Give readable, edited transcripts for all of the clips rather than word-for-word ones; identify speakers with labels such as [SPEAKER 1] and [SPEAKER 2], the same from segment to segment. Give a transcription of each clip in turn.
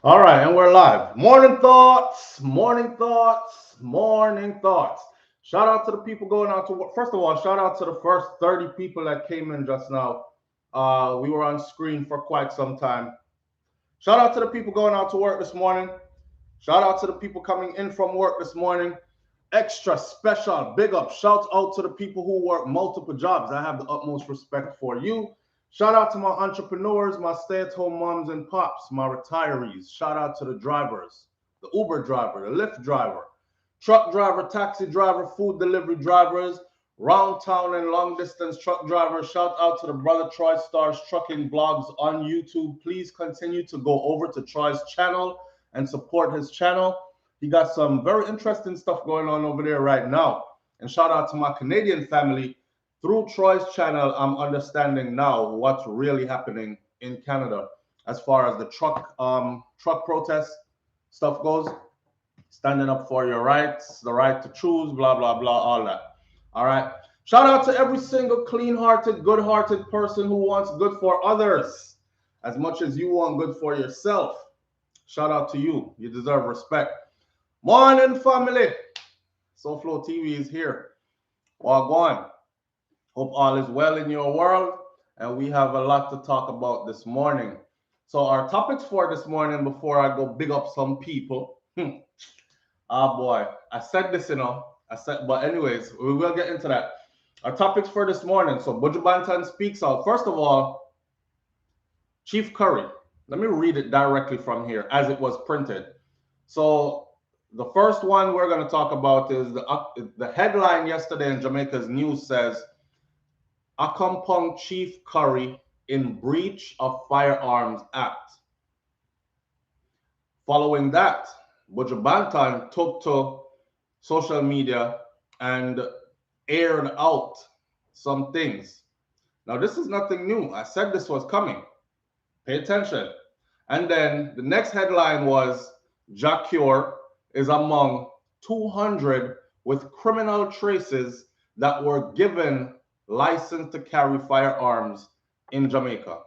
[SPEAKER 1] All right, and we're live. Morning thoughts, morning thoughts, morning thoughts. Shout out to the people going out to work. First of all, shout out to the first 30 people that came in just now. We were on screen for quite some time. Shout out to the people going out to work this morning. Shout out to the people coming in from work this morning. Extra special big up. Shout out to the people who work multiple jobs. I have the utmost respect for you. Shout out to my entrepreneurs, my stay at home moms and pops, my retirees. Shout out to the drivers, the Uber driver, the Lyft driver, truck driver, taxi driver, food delivery drivers, round town and long distance truck drivers. Shout out to the brother Troy Stars Trucking Blogs on YouTube. Please continue to go over to Troy's channel and support his channel. He got some very interesting stuff going on over there right now. And shout out to my Canadian family. Through Troy's channel, I'm understanding now what's really happening in Canada as far as the truck protest stuff goes. Standing up for your rights, the right to choose, blah blah blah, all that. All right. Shout out to every single clean-hearted, good-hearted person who wants good for others as much as you want good for yourself. Shout out to you. You deserve respect. Morning, family. SouFLoTV is here. Wagwan. Hope all is well in your world. And we have a lot to talk about this morning. So, our topics for this morning, before I go big up some people. Boy, I said this, but anyways, we will get into that. Our topics for this morning. So, Buju Banton speaks out. First of all, Chief Currie. Let me read it directly from here as it was printed. So, the first one we're going to talk about is the headline yesterday in Jamaica's news says, Accompong Chief Currie in breach of Firearms Act. Following that, Buju Banton took to social media and aired out some things. Now, this is nothing new. I said this was coming. Pay attention. And then the next headline was Jacure is among 200 with criminal traces that were given license to carry firearms in Jamaica.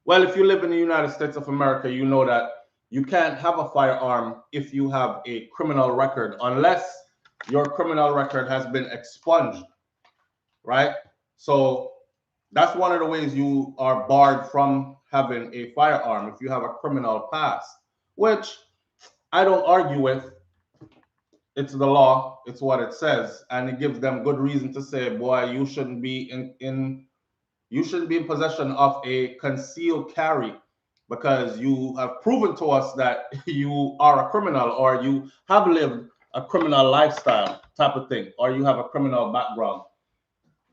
[SPEAKER 1] Well, if you live in the United States of America, you know that you can't have a firearm if you have a criminal record unless your criminal record has been expunged, right? So that's one of the ways you are barred from having a firearm if you have a criminal past, which I don't argue with. It's the law. It's what it says, and it gives them good reason to say, "Boy, you shouldn't be you shouldn't be in possession of a concealed carry because you have proven to us that you are a criminal or you have lived a criminal lifestyle type of thing, or you have a criminal background."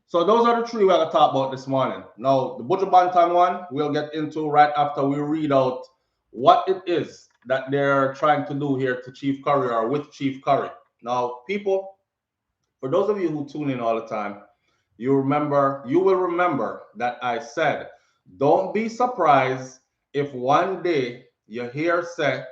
[SPEAKER 1] So those are the three we're gonna talk about this morning. Now, the Buju Banton one we'll get into right after we read out what it is that they're trying to do here to Chief Currie or with Chief Currie. Now, people, for those of you who tune in all the time, you will remember that I said, don't be surprised if one day you hear say,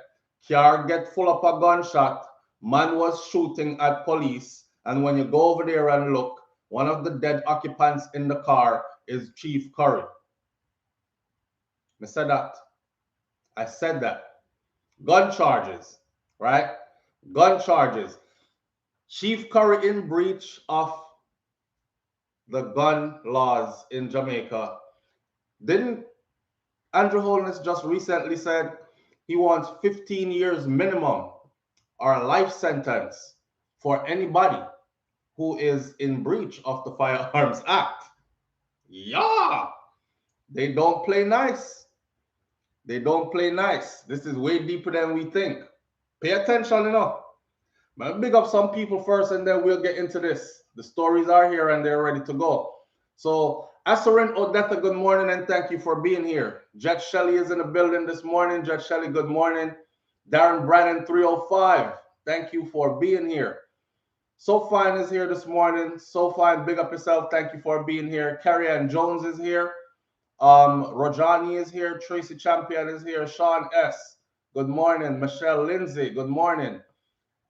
[SPEAKER 1] car get full up a gunshot, man was shooting at police, and when you go over there and look, one of the dead occupants in the car is Chief Currie. I said that. I said that. Gun charges, right? Gun charges. Chief Currie in breach of the gun laws in Jamaica. Didn't Andrew Holness just recently said he wants 15 years minimum or a life sentence for anybody who is in breach of the Firearms Act? Yeah, they don't play nice. They don't play nice. This is way deeper than we think. Pay attention, Man, big up some people first, and then we'll get into this. The stories are here, and they're ready to go. So, Asarin Odetta, good morning, and thank you for being here. Jet Shelley is in the building this morning. Jet Shelley, good morning. Darren Brannon, 305, thank you for being here. So Fine is here this morning. So Fine, big up yourself. Thank you for being here. Carrie Ann Jones is here. Rojani is here. Tracy Champion is here. Sean S. Good morning. Michelle Lindsay. Good morning.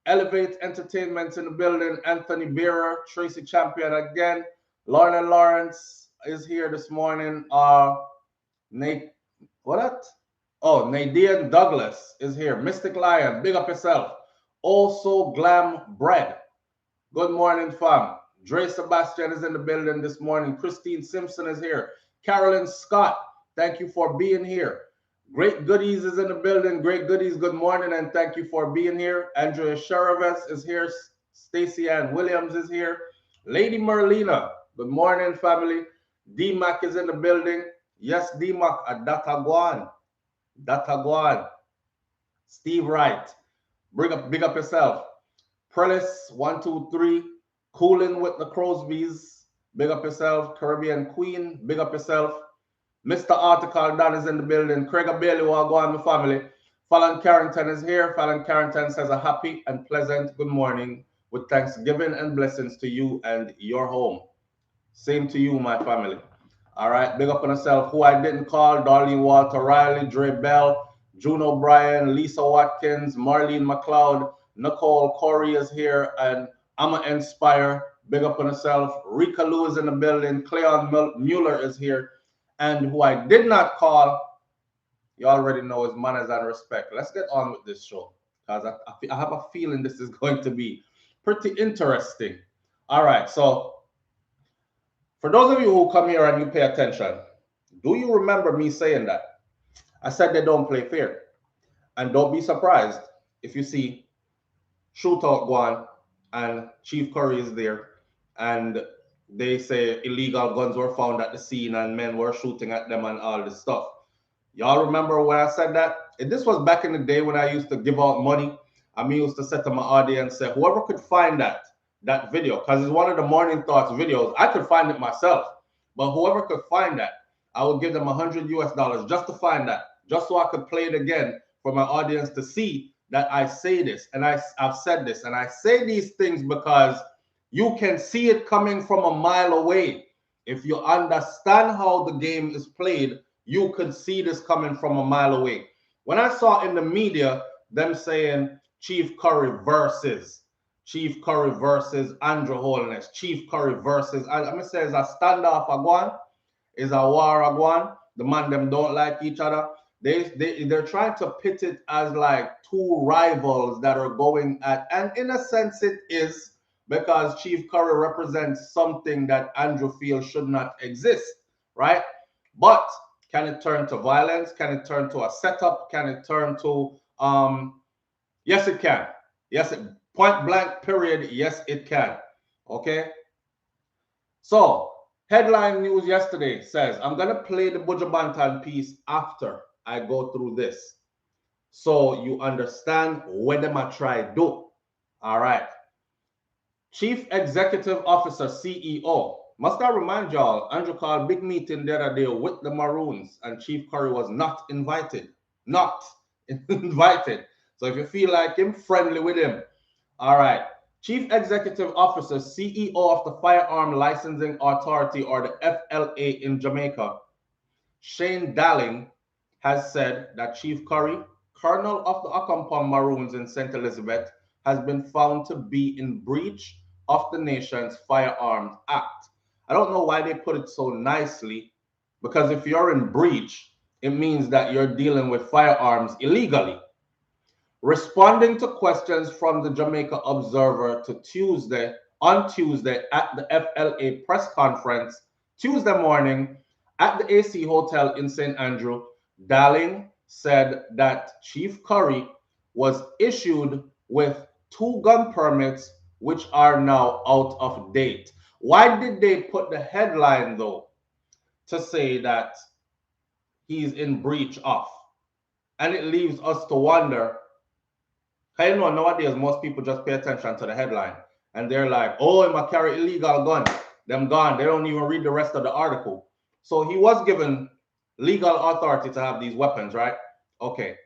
[SPEAKER 1] Elevate Entertainment in the building. Anthony Bearer. Tracy Champion again. Lorna Lawrence is here this morning. Nate, what? Oh, Nadine Douglas is here. Mystic Lion, big up yourself. Also Glam Bread. Good morning, fam. Dre Sebastian is in the building this morning. Christine Simpson is here. Carolyn Scott, thank you for being here. Great Goodies is in the building. Great Goodies, good morning, and thank you for being here. Andrea Sharaves is here. Stacey Ann Williams is here. Lady Merlina, good morning, family. D-Mac is in the building. Yes, D-Mac, a Dataguan. Dataguan. Steve Wright, big up yourself. Prellis, 123. Cooling with the Crosbys, big up yourself. Caribbean Queen, big up yourself. Mr. Article Don is in the building. Craig Bailey, Wagwan, my family. Fallon Carrington is here. Fallon Carrington says a happy and pleasant good morning with thanksgiving and blessings to you and your home. Same to you, my family. All right, big up on yourself. Who I didn't call: Darlene Walter Riley, Dre Bell, June O'Brien, Lisa Watkins, Marlene McLeod, Nicole Corey is here, and I'ma Inspire. Big up on yourself. Rika Lou is in the building. Cleon Mueller is here. And who I did not call, you already know, is Manners and Respect. Let's get on with this show, because I have a feeling this is going to be pretty interesting. All right, so for those of you who come here and you pay attention, do you remember me saying that? I said they don't play fair. And don't be surprised if you see shootout go on and Chief Currie is there and they say illegal guns were found at the scene and men were shooting at them and all this stuff. Y'all remember when I said that? And this was back in the day when I used to give out money. I mean, used to say to my audience, say, whoever could find that video, because it's one of the Morning Thoughts videos. I could find it myself, but whoever could find that, I would give them $100 just to find that, just so I could play it again for my audience to see that I say this and I've said this, and I say these things because you can see it coming from a mile away. If you understand how the game is played, you could see this coming from a mile away. When I saw in the media them saying Chief Currie versus Andrew Holness, Chief Currie versus, I'm going to say it's a standoff agwan, is a war agwan. The man them don't like each other. They're trying to pit it as like two rivals that are going at, and in a sense it is, because Chief Currie represents something that Andrew feels should not exist, right? But can it turn to violence? Can it turn to a setup? Can it turn to yes, it can. Yes, point blank period. Yes, it can. Okay. So headline news yesterday says, I'm gonna play the Buju Banton piece after I go through this, so you understand what them I try do. All right. Chief Executive Officer, CEO. Must I remind y'all, Andrew called big meeting the other day with the Maroons, and Chief Currie was not invited. Not invited. So if you feel like him, friendly with him. All right. Chief Executive Officer, CEO of the Firearm Licensing Authority, or the FLA in Jamaica, Shane Dalling, has said that Chief Currie, Colonel of the Accompong Maroons in St. Elizabeth, has been found to be in breach of the nation's Firearms Act. I don't know why they put it so nicely, because if you're in breach, it means that you're dealing with firearms illegally. Responding to questions from the Jamaica Observer on Tuesday at the FLA press conference, Tuesday morning at the AC Hotel in St. Andrew, Dalling said that Chief Currie was issued with 2 gun permits, which are now out of date. Why did they put the headline, though, to say that he's in breach of? And it leaves us to wonder. You know, nowadays, most people just pay attention to the headline. And they're like, oh, I'm a carry illegal gun. Them gone. They don't even read the rest of the article. So he was given legal authority to have these weapons, right? Okay.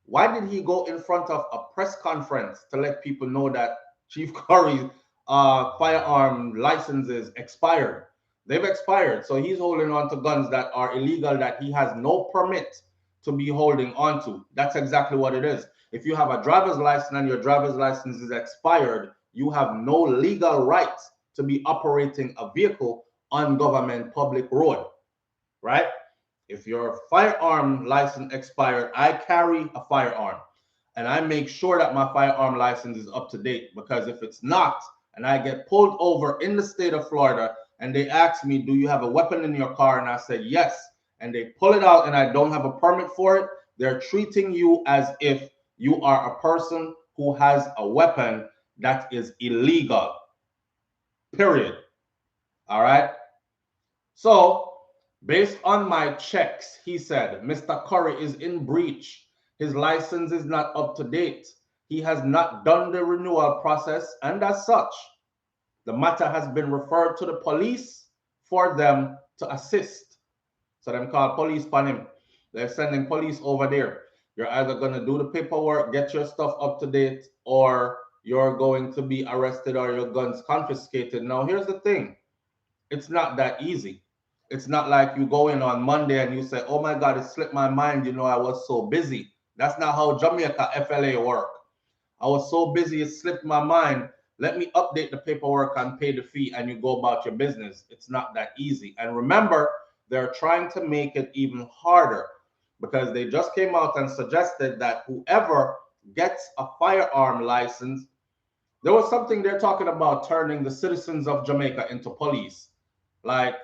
[SPEAKER 1] Why did he go in front of a press conference to let people know that Chief Currie's firearm licenses expired? They've expired. So he's holding on to guns that are illegal, that he has no permit to be holding on to. That's exactly what it is. If you have a driver's license and your driver's license is expired, you have no legal rights to be operating a vehicle on government public road, right? If your firearm license expired, I carry a firearm and I make sure that my firearm license is up to date, because if it's not, and I get pulled over in the state of Florida and they ask me, do you have a weapon in your car? And I say, yes. And they pull it out and I don't have a permit for it. They're treating you as if you are a person who has a weapon that is illegal. Period. All right. So, based on my checks, he said, Mr. Currie is in breach. His license is not up to date. He has not done the renewal process, and as such, the matter has been referred to the police for them to assist. So them call police on him. They're sending police over there. You're either going to do the paperwork, get your stuff up to date, or you're going to be arrested or your guns confiscated. Now, here's the thing. It's not that easy. It's not like you go in on Monday and you say, oh my God, it slipped my mind. You know, I was so busy. That's not how Jamaica FLA work. I was so busy, it slipped my mind. Let me update the paperwork and pay the fee, and you go about your business. It's not that easy. And remember, they're trying to make it even harder, because they just came out and suggested that whoever gets a firearm license, there was something they're talking about turning the citizens of Jamaica into police. Like,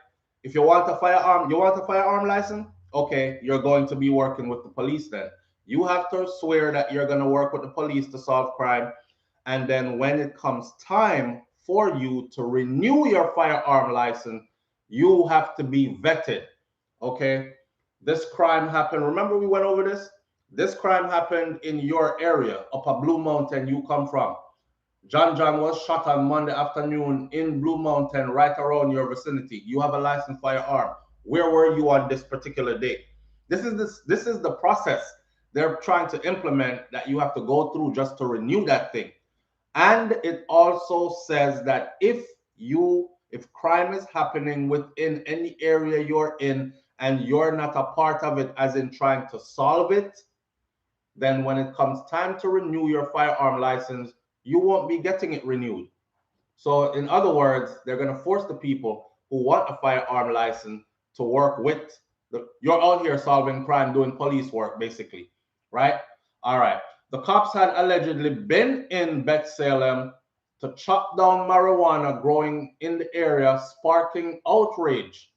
[SPEAKER 1] if you want a firearm license? Okay, you're going to be working with the police then. You have to swear that you're going to work with the police to solve crime. And then when it comes time for you to renew your firearm license, you have to be vetted. Okay, this crime happened. Remember we went over this? This crime happened in your area, up at Blue Mountain you come from. John was shot on Monday afternoon in Blue Mountain, right around your vicinity. You have a licensed firearm. Where were you on this particular day? This is the process they're trying to implement that you have to go through just to renew that thing. And it also says that if crime is happening within any area you're in and you're not a part of it, as in trying to solve it, then when it comes time to renew your firearm license, you won't be getting it renewed. So in other words, they're going to force the people who want a firearm license to work with you're out here solving crime, doing police work, basically, right? All right. The cops had allegedly been in Bethsalem to chop down marijuana growing in the area, sparking outrage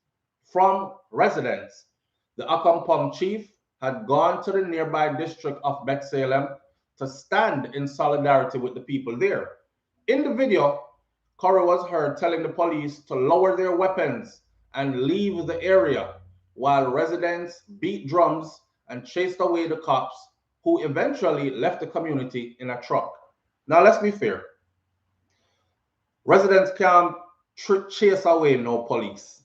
[SPEAKER 1] from residents. The Akompong chief had gone to the nearby district of Bethsalem to stand in solidarity with the people there. In the video, Currie was heard telling the police to lower their weapons and leave the area, while residents beat drums and chased away the cops, who eventually left the community in a truck. Now, let's be fair. Residents can't chase away no police.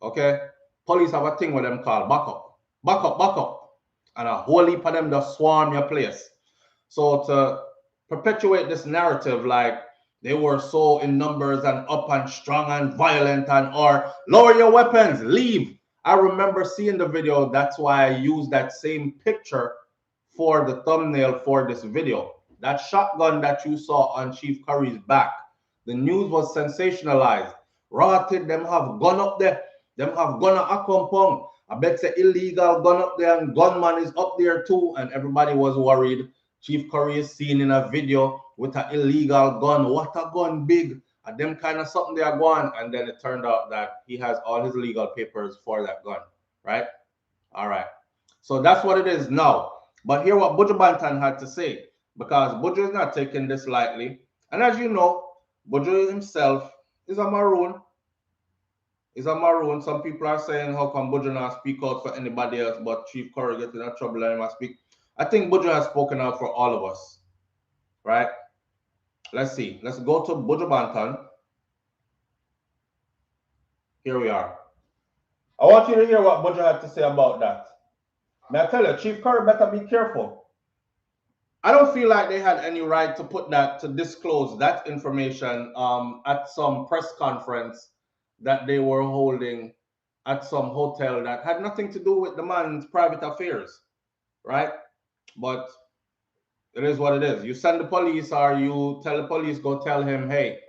[SPEAKER 1] Okay? Police have a thing with them called back up. Back up, back up. And a whole heap of them just swarm your place. So to perpetuate this narrative, like they were so in numbers and up and strong and violent, and or lower your weapons, leave. I remember seeing the video. That's why I used that same picture for the thumbnail for this video. That shotgun that you saw on Chief Currie's back, the news was sensationalized. Rotted, them have gun up there. Them have gun at Akompong. I bet say illegal gun up there, and gunman is up there too. And everybody was worried. Chief Currie is seen in a video with an illegal gun. What a gun, big. And them kind of something they are going. And then it turned out that he has all his legal papers for that gun, right? All right. So that's what it is now. But hear what Buju Banton had to say, because Buju is not taking this lightly. And as you know, Buju himself is a Maroon. He's a Maroon. Some people are saying, how come Buju not speak out for anybody else, but Chief Currie gets in trouble and he must speak. I think Buju has spoken out for all of us, right? Let's see. Let's go to Buju Banton. Here we are. I want you to hear what Buju had to say about that. May I tell you, Chief Currie better be careful. I don't feel like they had any right to put that, to disclose that information at some press conference that they were holding at some hotel that had nothing to do with the man's private affairs, right? But it is what it is. You send the police, or you tell the police, go tell him, hey,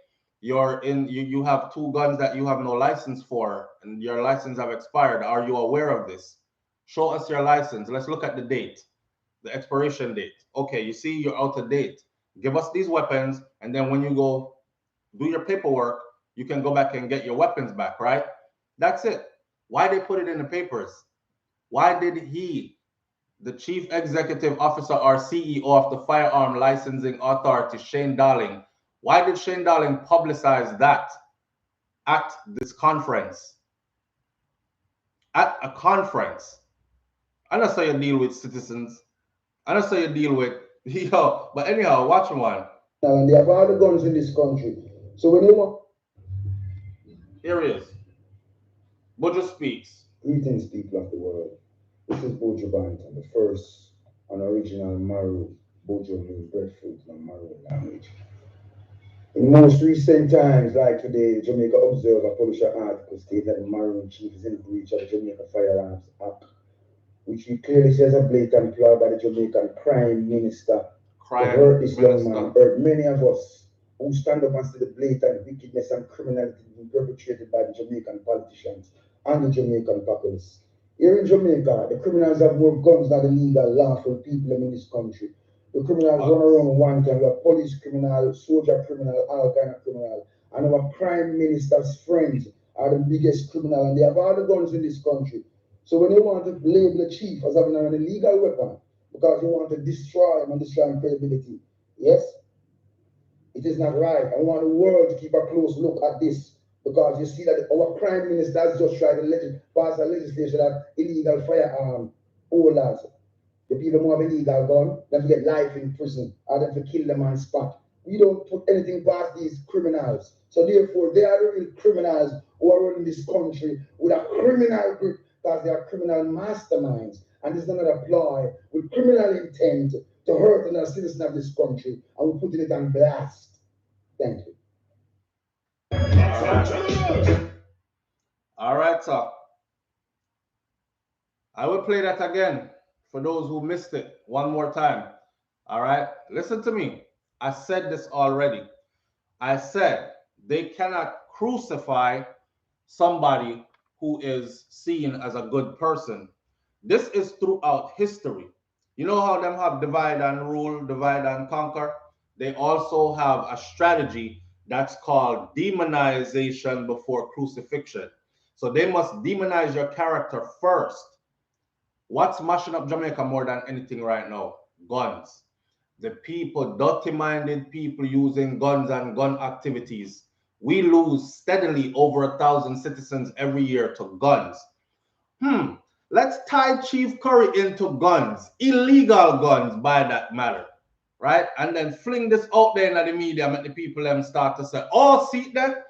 [SPEAKER 1] you have two guns that you have no license for, and your license have expired. Are you aware of this? Show us your license. Let's look at the date, the expiration date. Okay, you see you're out of date. Give us these weapons, and then when you go do your paperwork, you can go back and get your weapons back, right? That's it. Why they put it in the papers? Why did he, the chief executive officer or CEO of the Firearm Licensing Authority, Shane Darling, why did Shane Darling publicize that at this conference? At a conference. I know how you deal with citizens. I know how you deal with, yo, but anyhow, watch one.
[SPEAKER 2] And they have all the guns in this country. So when they want.
[SPEAKER 1] Here he is. Buju speaks.
[SPEAKER 2] Greetings, people of the world. This is Buju Banton, the first and original Maroon. Buju means breadfruit in Maroon language. In most recent times, like today, Jamaica Observer published an article stating that the Maroon chief is in breach of the Jamaica Firearms Act, which he clearly says a blatant ploy by the Jamaican Prime Minister to hurt this young man, hurt many of us who stand up and see the blatant wickedness and criminality being perpetrated by the Jamaican politicians and the Jamaican populace. Here in Jamaica, the criminals have more guns than the legal, lawful people in this country. The criminals run around wanton. We have police criminal, soldier criminal, all kind of criminal. And our prime minister's friends are the biggest criminal, and they have all the guns in this country. So when they want to label the chief as having an illegal weapon, because you want to destroy him and destroy his credibility, yes, it is not right. I want the world to keep a close look at this, because you see that our prime minister has just tried to pass a legislation that illegal firearm holders, the people who have illegal gun, them to get life in prison, or them to kill them on spot. We don't put anything past these criminals. So therefore, they are the real criminals who are running this country with a criminal grip, because they are criminal masterminds. And this is another ploy with criminal intent to hurt another citizen of this country, and we're putting it on blast. Thank you.
[SPEAKER 1] All right, sir. I will play that again for those who missed it one more time. All right, listen to me. I said this already. I said they cannot crucify somebody who is seen as a good person. This is throughout history. You know how them have divide and rule, divide and conquer? They also have a strategy that's called demonization before crucifixion. So they must demonize your character first. What's mashing up Jamaica more than anything right now? Guns. The people, dirty-minded people using guns and gun activities. We lose steadily over 1,000 citizens every year to guns. Let's tie Chief Currie into guns, illegal guns by that matter, right? And then fling this out there in the media, make the people them start to say, oh, see that?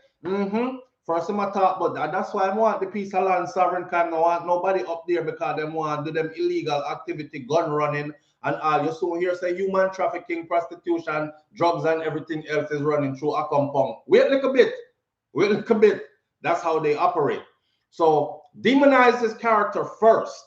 [SPEAKER 1] First time I talk about that. That's why I want the peace of land, sovereign kind. I want nobody up there because they want to do them illegal activity, gun running, and all. You soon hear say human trafficking, prostitution, drugs, and everything else is running through a compound. Wait a little bit. Wait a little bit. That's how they operate. So demonize his character first,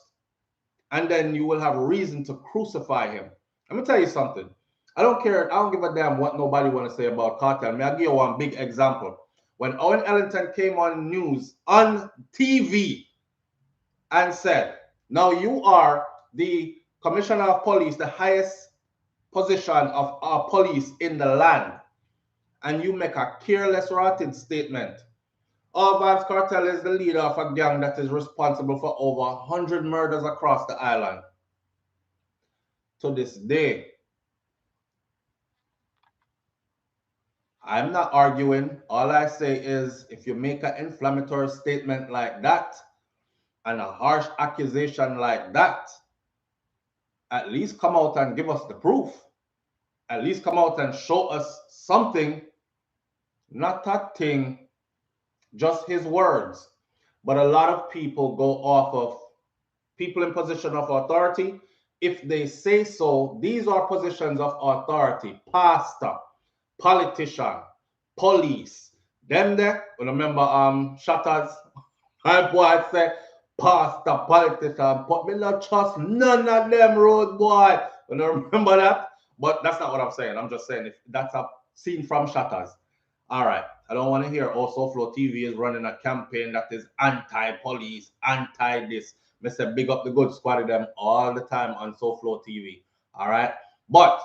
[SPEAKER 1] and then you will have a reason to crucify him. Let me tell you something. I don't care. I don't give a damn what nobody want to say about cartel. I'll give you one big example. When Owen Ellington came on news on TV and said, now you are the commissioner of police, the highest position of our police in the land, and you make a careless, rotted statement. All Vibes Cartel is the leader of a gang that is responsible for over 100 murders across the island. To this day, I'm not arguing. All I say is if you make an inflammatory statement like that and a harsh accusation like that, at least come out and give us the proof. At least come out and show us something, not that thing, just his words. But a lot of people go off of people in position of authority. If they say so, these are positions of authority. Pastor, politician, police. Them there, remember Shutters, I boy say pastor, politician, but me not trust none of them road boy. You know, remember that? But that's not what I'm saying. I'm just saying if that's a scene from Shutters. All right. I don't want to hear SouFLoTV is running a campaign that is anti-police, anti-this. Mr. Big Up the Good Squad of them all the time on SouFLoTV. All right. But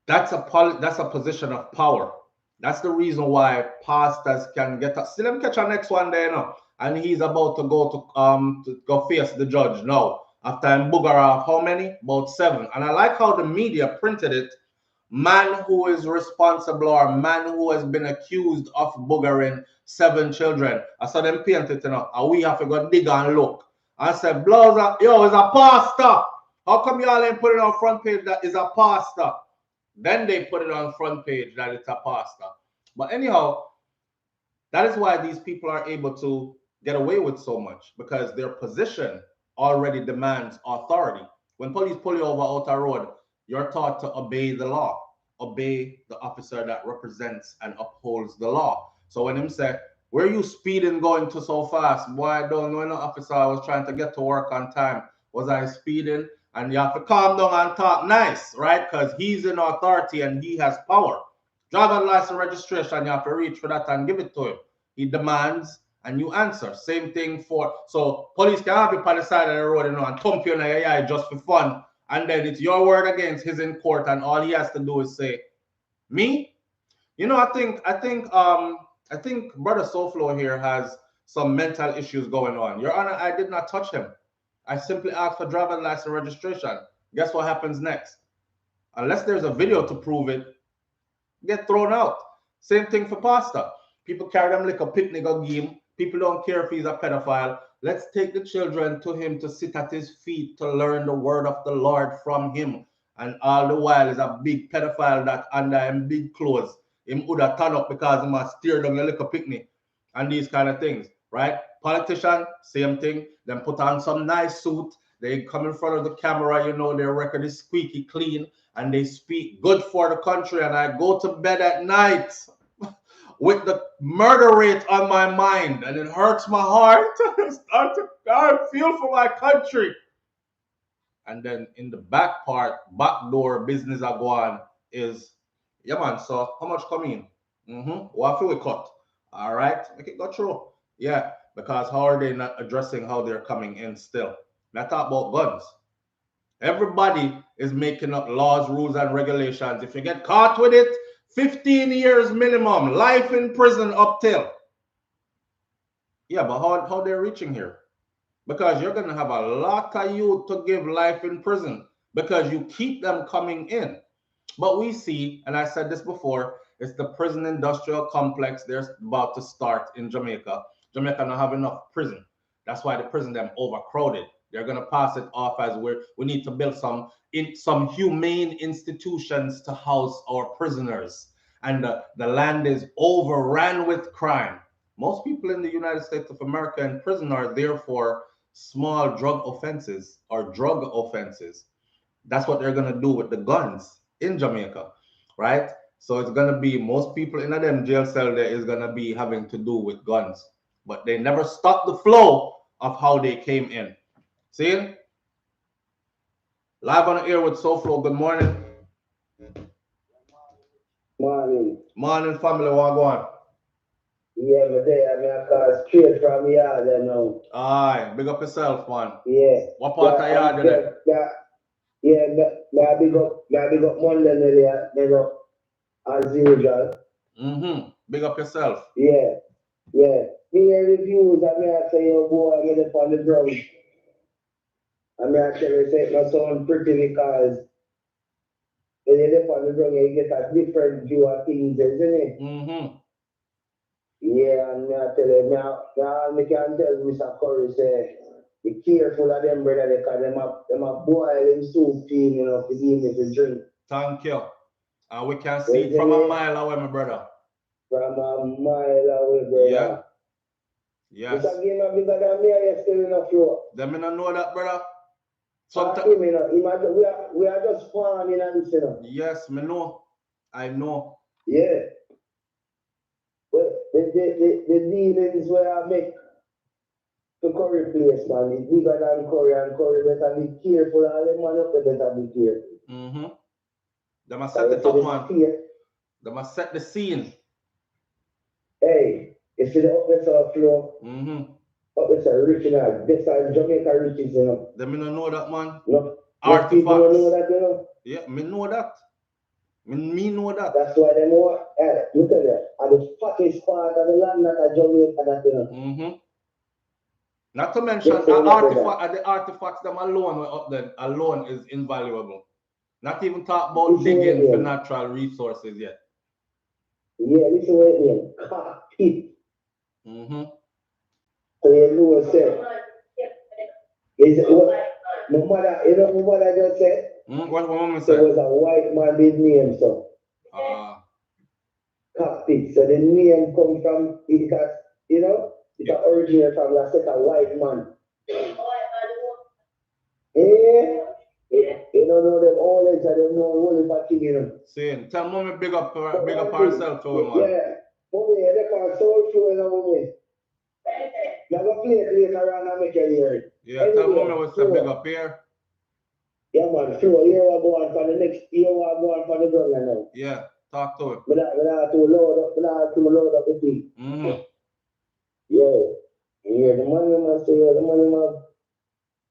[SPEAKER 1] that's a position of power. That's the reason why pastors can get us. See them catch a next one there, you know, and he's about to go face the judge now. After him booger off how many? About 7. And I like how the media printed it. Man who is responsible or man who has been accused of boogering 7 children. I saw them paint it, you know, and we have to go dig and look. I said, Blows, yo, it's a pastor. How come y'all ain't put it on front page that is a pastor? Then they put it on front page that it's a pastor. But anyhow, that is why these people are able to get away with so much, because their position already demands authority. When police pull you over out a road, you're taught to obey the law, obey the officer that represents and upholds the law. So when him say, where you speeding going to so fast? Boy, I don't know, no officer. I was trying to get to work on time. Was I speeding? And you have to calm down and talk nice, right? Because he's in authority and he has power. Driver license registration, you have to reach for that and give it to him. He demands and you answer. Same thing for, so police can have you on the side of the road, you know, and thump you in the eye just for fun. And then it's your word against his in court, and all he has to do is say, me? You know, I think Brother SouFlo here has some mental issues going on. Your Honor, I did not touch him. I simply asked for driver's license registration. Guess what happens next? Unless there's a video to prove it, get thrown out. Same thing for pastor. People carry them like a picnic or game. People don't care if he's a pedophile. Let's take the children to him to sit at his feet to learn the word of the Lord from him. And all the while is a big pedophile that under him big clothes. Him would have turned up because he must steer down a little picnic and these kind of things, right? Politician, same thing. Then put on some nice suit. They come in front of the camera, you know, their record is squeaky clean and they speak good for the country. And I go to bed at night with the murder rate on my mind and it hurts my heart. I feel for my country. And then in the back part, back door business I go on is, yeah man, so how much come in? What feel we cut? All right, make it go through. Yeah, because how are they not addressing how they're coming in still? Now talk about guns. Everybody is making up laws, rules, and regulations. If you get caught with it, 15 years minimum, life in prison up till. Yeah, but how they're reaching here? Because you're going to have a lot of youth to give life in prison because you keep them coming in. But we see, and I said this before, it's the prison industrial complex they're about to start in Jamaica. Jamaica don't have enough prison. That's why the prison them overcrowded. They're going to pass it off as we need to build some humane institutions to house our prisoners. And the land is overrun with crime. Most people in the United States of America in prison are there for small drug offenses or drug offenses. That's what they're going to do with the guns in Jamaica, right? So it's going to be most people in them jail cell there is going to be having to do with guns, but they never stop the flow of how they came in. See? Live on the air with SouFlo. Good morning.
[SPEAKER 2] Morning.
[SPEAKER 1] Morning, family. What going?
[SPEAKER 2] Yeah, but I mean, I call straight from yard, you know.
[SPEAKER 1] Aye, big up yourself, man.
[SPEAKER 2] Yeah.
[SPEAKER 1] What part of yard you there?
[SPEAKER 2] Yeah, big up Monday, you know, as usual.
[SPEAKER 1] Big up yourself.
[SPEAKER 2] Yeah. Me and reviews, I mean, I say, your boy, get up on the ground. I mean, I tell you, say, my son pretty because when you get on the ground, you get a different view of things, isn't it? Yeah, and I tell you, now I can tell Mr. Currie, say, be careful of them, brother, because them a boil in soup team, you know, to give me to drink.
[SPEAKER 1] Thank you. And we can see it from a mile away, my brother.
[SPEAKER 2] From a mile away, brother.
[SPEAKER 1] Yeah. Yes.
[SPEAKER 2] It's a game of bigger than me, I still in a floor.
[SPEAKER 1] Them me not know that, brother.
[SPEAKER 2] Sometimes we are just farming and this, you know.
[SPEAKER 1] Yes, me know. I know.
[SPEAKER 2] Yeah. But the dealings where I make to Currie place, man, is bigger than Currie, and Currie better be careful, and the man up there better be careful.
[SPEAKER 1] They must set it up, man. They must set the scene.
[SPEAKER 2] Hey, you see the up there SouFlo? it's original. This is Jamaica riches, you know.
[SPEAKER 1] Let me not know that, man.
[SPEAKER 2] No, most people don't
[SPEAKER 1] Artifacts.
[SPEAKER 2] know that, you know.
[SPEAKER 1] Yeah, me know that. Me know that.
[SPEAKER 2] That's why they know. Look at that. At the fattest part of the land that are Jamaica, that, you know.
[SPEAKER 1] Mm-hmm. Not to mention
[SPEAKER 2] They say
[SPEAKER 1] the artifacts them alone were up there alone is invaluable. Not even talk about
[SPEAKER 2] listen what it
[SPEAKER 1] digging for
[SPEAKER 2] mean.
[SPEAKER 1] natural resources yet.
[SPEAKER 2] Yeah, listen what it mean. Cockpit.
[SPEAKER 1] Mm-hmm.
[SPEAKER 2] So you know what I said. Is what my mother, you know what I just said?
[SPEAKER 1] What mama
[SPEAKER 2] There
[SPEAKER 1] say?
[SPEAKER 2] was a white man did name so Cockpit. So the name come from it has, you know, it
[SPEAKER 1] Yeah.
[SPEAKER 2] originated from a set of white man. Yeah. You don't know them all age, I don't know only for thing, you know.
[SPEAKER 1] Saying, tell mommy big up
[SPEAKER 2] One thing,
[SPEAKER 1] herself to her, man.
[SPEAKER 2] yeah. Mommy, they call soul show, you know, mommy. Now go play it later on and make you hear it.
[SPEAKER 1] Yeah, tell mommy
[SPEAKER 2] Anyway,
[SPEAKER 1] what's a big up here.
[SPEAKER 2] yeah, man, flow. Here we go on for the next year, we go on for the ground now.
[SPEAKER 1] Yeah, talk to him.
[SPEAKER 2] But I to load up the thing.
[SPEAKER 1] Mm-hmm.
[SPEAKER 2] Yeah. Yeah, the money man say, the money man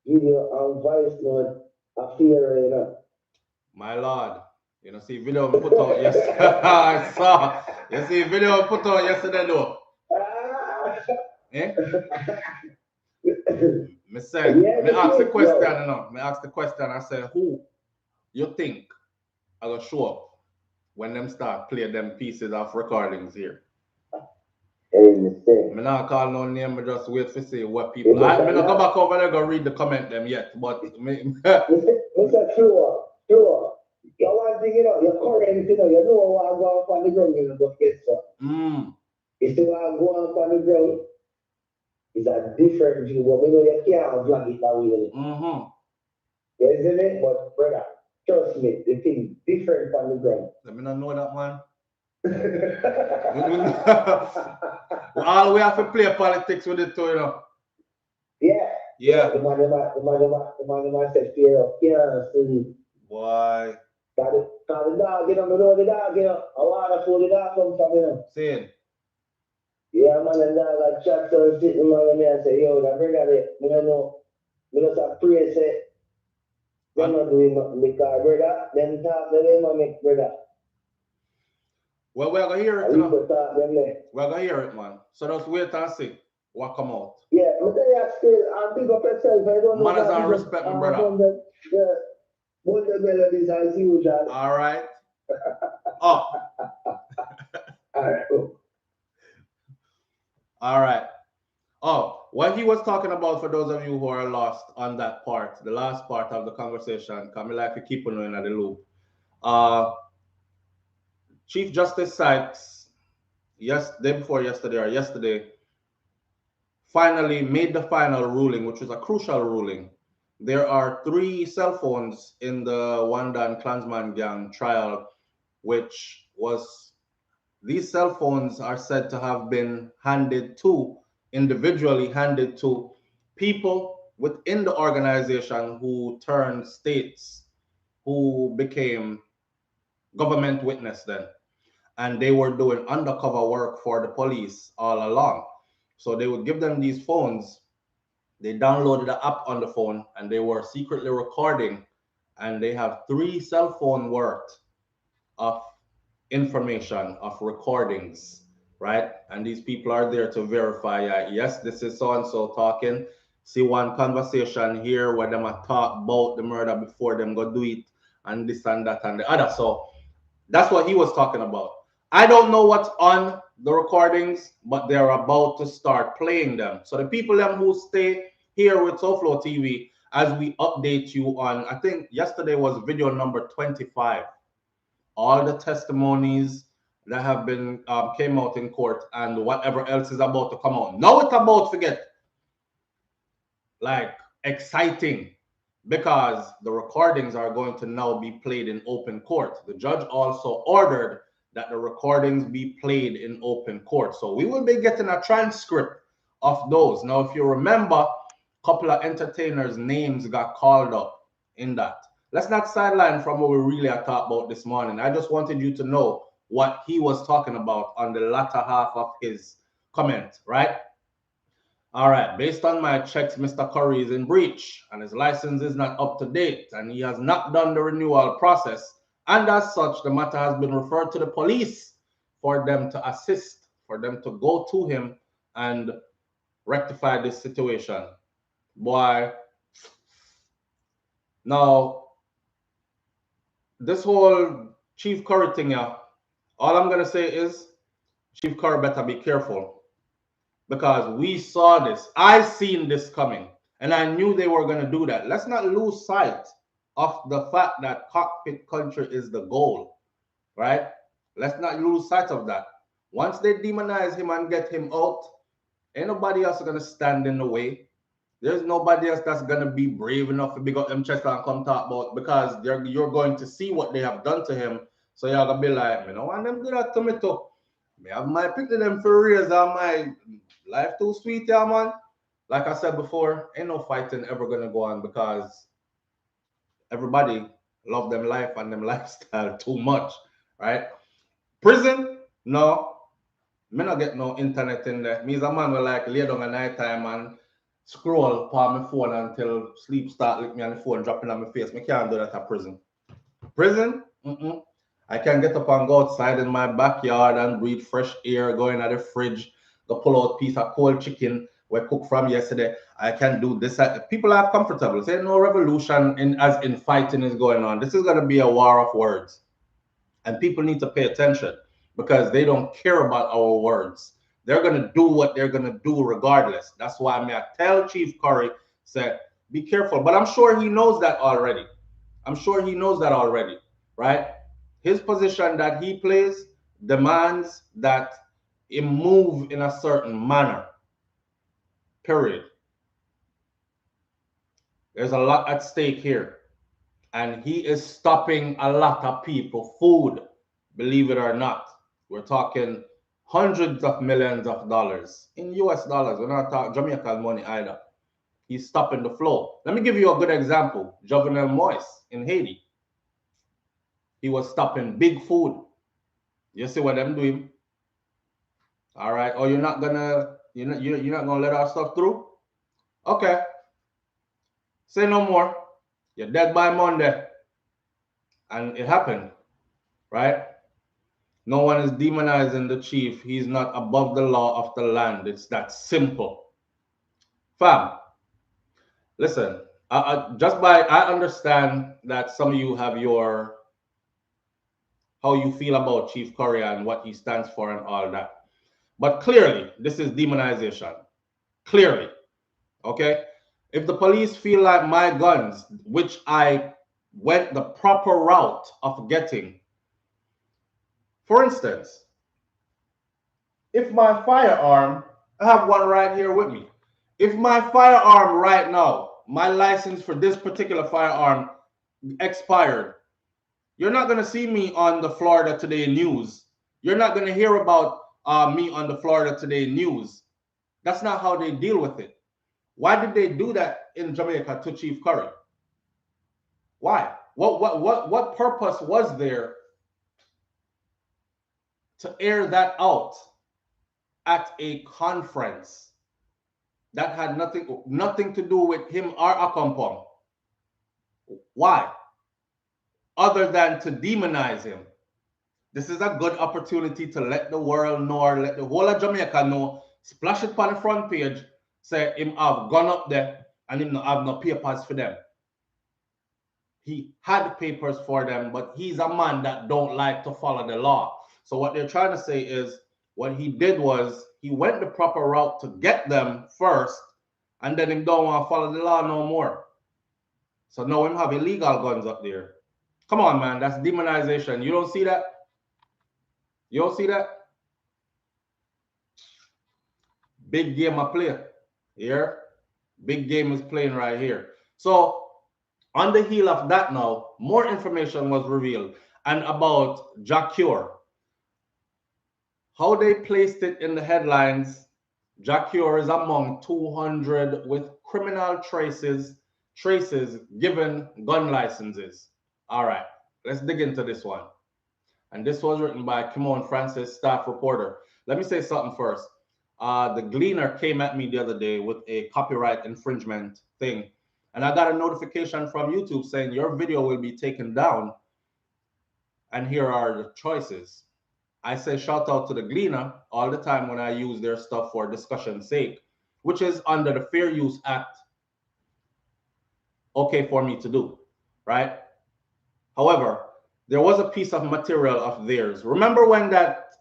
[SPEAKER 2] give you a voice note, a fear, you know.
[SPEAKER 1] My lord. You know, see video we put out yesterday. I saw. You see video we put out yesterday though. Eh? Me say,
[SPEAKER 2] Yeah,
[SPEAKER 1] me ask the question,
[SPEAKER 2] yo.
[SPEAKER 1] you know. Me ask the question, I say, who you think are gonna show up when them start play them pieces of recordings here?
[SPEAKER 2] Hey,
[SPEAKER 1] Me not call no name, me just wait to see what
[SPEAKER 2] you
[SPEAKER 1] people. Me not go back over there go read the comment them yet, but me.
[SPEAKER 2] Mr. Sure. You want to, you know, you're current, you know what I go on the ground, you know, just get so. If you want to go on the ground, it's a different view, but we know you can't vlog it that way.
[SPEAKER 1] Mm-hmm.
[SPEAKER 2] Isn't it? But brother, trust me, the thing different from the ground.
[SPEAKER 1] Let me not know that, man. All we have to play politics with it too, you know.
[SPEAKER 2] Yeah. The man said fear of cancer.
[SPEAKER 1] Why?
[SPEAKER 2] Got the dog, you know, the dog, you know. I want to pull the dog come from, you know.
[SPEAKER 1] Saying.
[SPEAKER 2] Yeah, man, and dog like chat so sitting man and me and say, yo, that brother there, me don't know. Me just have pray say, they're not doing nothing because brother, them talk to them and make brother.
[SPEAKER 1] Well, we're gonna hear it,
[SPEAKER 2] you know.
[SPEAKER 1] We're gonna hear it, man. So just wait and see what come out.
[SPEAKER 2] Yeah, but then you still and big up yourself. I don't know.
[SPEAKER 1] Manners and respect, my brother.
[SPEAKER 2] The melodies as usual.
[SPEAKER 1] All right. Oh.
[SPEAKER 2] All right.
[SPEAKER 1] All right. Oh, what he was talking about for those of you who are lost on that part, the last part of the conversation, come like to keep on in the loop. Chief Justice Sykes, day before yesterday or yesterday, finally made the final ruling, which was a crucial ruling. There are 3 cell phones in the Wandan Klansman gang trial, which was, these cell phones are said to have been individually handed to people within the organization who turned states, who became government witness then. And they were doing undercover work for the police all along. So they would give them these phones. They downloaded the app on the phone and they were secretly recording. And they have 3 cell phone worth of information, of recordings, right? And these people are there to verify, yes, this is so-and-so talking. See one conversation here where them are talk about the murder before them go do it, and this and that and the other. So that's what he was talking about. I don't know what's on the recordings, but they're about to start playing them. So the people them who stay here with SouFLoTV, as we update you on, I think yesterday was video number 25. All the testimonies that have been came out in court and whatever else is about to come out. Now it's about to get like exciting, because the recordings are going to now be played in open court. The judge also ordered that the recordings be played in open court. So we will be getting a transcript of those. Now, if you remember, a couple of entertainers' names got called up in that. Let's not sideline from what we really are talking about this morning. I just wanted you to know what he was talking about on the latter half of his comment, right? All right, based on my checks, Mr. Currie is in breach and his license is not up to date and he has not done the renewal process. And as such, the matter has been referred to the police for them to assist, for them to go to him and rectify this situation. Boy, now, this whole Chief Currie thing, yeah, all I'm going to say is Chief Currie better be careful because we saw this. I seen this coming and I knew they were going to do that. Let's not lose sight of the fact that cockpit culture is the goal, right? Let's not lose sight of that. Once they demonize him and get him out, ain't nobody else going to stand in the way. There's nobody else that's going to be brave enough to big up them chest and come talk about because you're going to see what they have done to him. So you're going to be like, you know, and them do that to me too. Me have my pick to them for reals and my life too sweet, yeah, man. Like I said before, ain't no fighting ever going to go on because everybody love them life and them lifestyle too much, right? Prison, no. Me not get no internet in there. Me is a man will like lay down at night time and scroll on my phone until sleep start lick me on the phone dropping on my face. Me can't do that at prison. Prison? I can get up and go outside in my backyard and breathe fresh air, go in at the fridge, go pull out a piece of cold chicken we cooked from yesterday. I can do this. People are comfortable. Say no revolution as in fighting is going on. This is going to be a war of words. And people need to pay attention because they don't care about our words. They're going to do what they're going to do regardless. That's why I tell Chief Currie, said, be careful. But I'm sure he knows that already. I'm sure he knows that already, right? His position that he plays demands that he move in a certain manner, period. There's a lot at stake here. And he is stopping a lot of people food, believe it or not. We're talking hundreds of millions of dollars in US dollars. We're not talking Jamaican money either. He's stopping the flow. Let me give you a good example. Jovenel Moise in Haiti. He was stopping big food. You see what I'm doing? All right. Oh, you're not gonna let our stuff through? Okay. Say no more. You're dead by Monday. And it happened, right? No one is demonizing the chief. He's not above the law of the land. It's that simple. Fam, listen, I understand that some of you have how you feel about Chief Currie and what he stands for and all that. But clearly, this is demonization. Clearly, okay? If the police feel like my guns, which I went the proper route of getting, for instance, if my firearm, I have one right here with me. If my firearm right now, my license for this particular firearm expired, you're not going to see me on the Florida Today news. You're not going to hear about me on the Florida Today news. That's not how they deal with it. Why did they do that in Jamaica to Chief Currie? Why? What purpose was there to air that out at a conference that had nothing to do with him or Akompong? Why? Other than to demonize him. This is a good opportunity to let the world know, or let the whole of Jamaica know, splash it on the front page, say him have gone up there and him not have no papers for them. He had papers for them, but he's a man that don't like to follow the law. So what they're trying to say is what he did was he went the proper route to get them first, and then him don't want to follow the law no more. So now him have illegal guns up there. Come on, man, that's demonization. You don't see that? You don't see that? Big game I play here. Big game is playing right here. So on the heel of that now, more information was revealed and about Jacure. How they placed it in the headlines, Jacure is among 200 with criminal traces given gun licenses. All right, let's dig into this one. And this was written by Kimon Francis, staff reporter. Let me say something first. the Gleaner came at me the other day with a copyright infringement thing, and I got a notification from YouTube saying your video will be taken down, and here are the choices. I say shout out to the Gleaner all the time when I use their stuff for discussion's sake, which is under the Fair Use Act, okay for me to do, right? However, there was a piece of material of theirs. Remember when that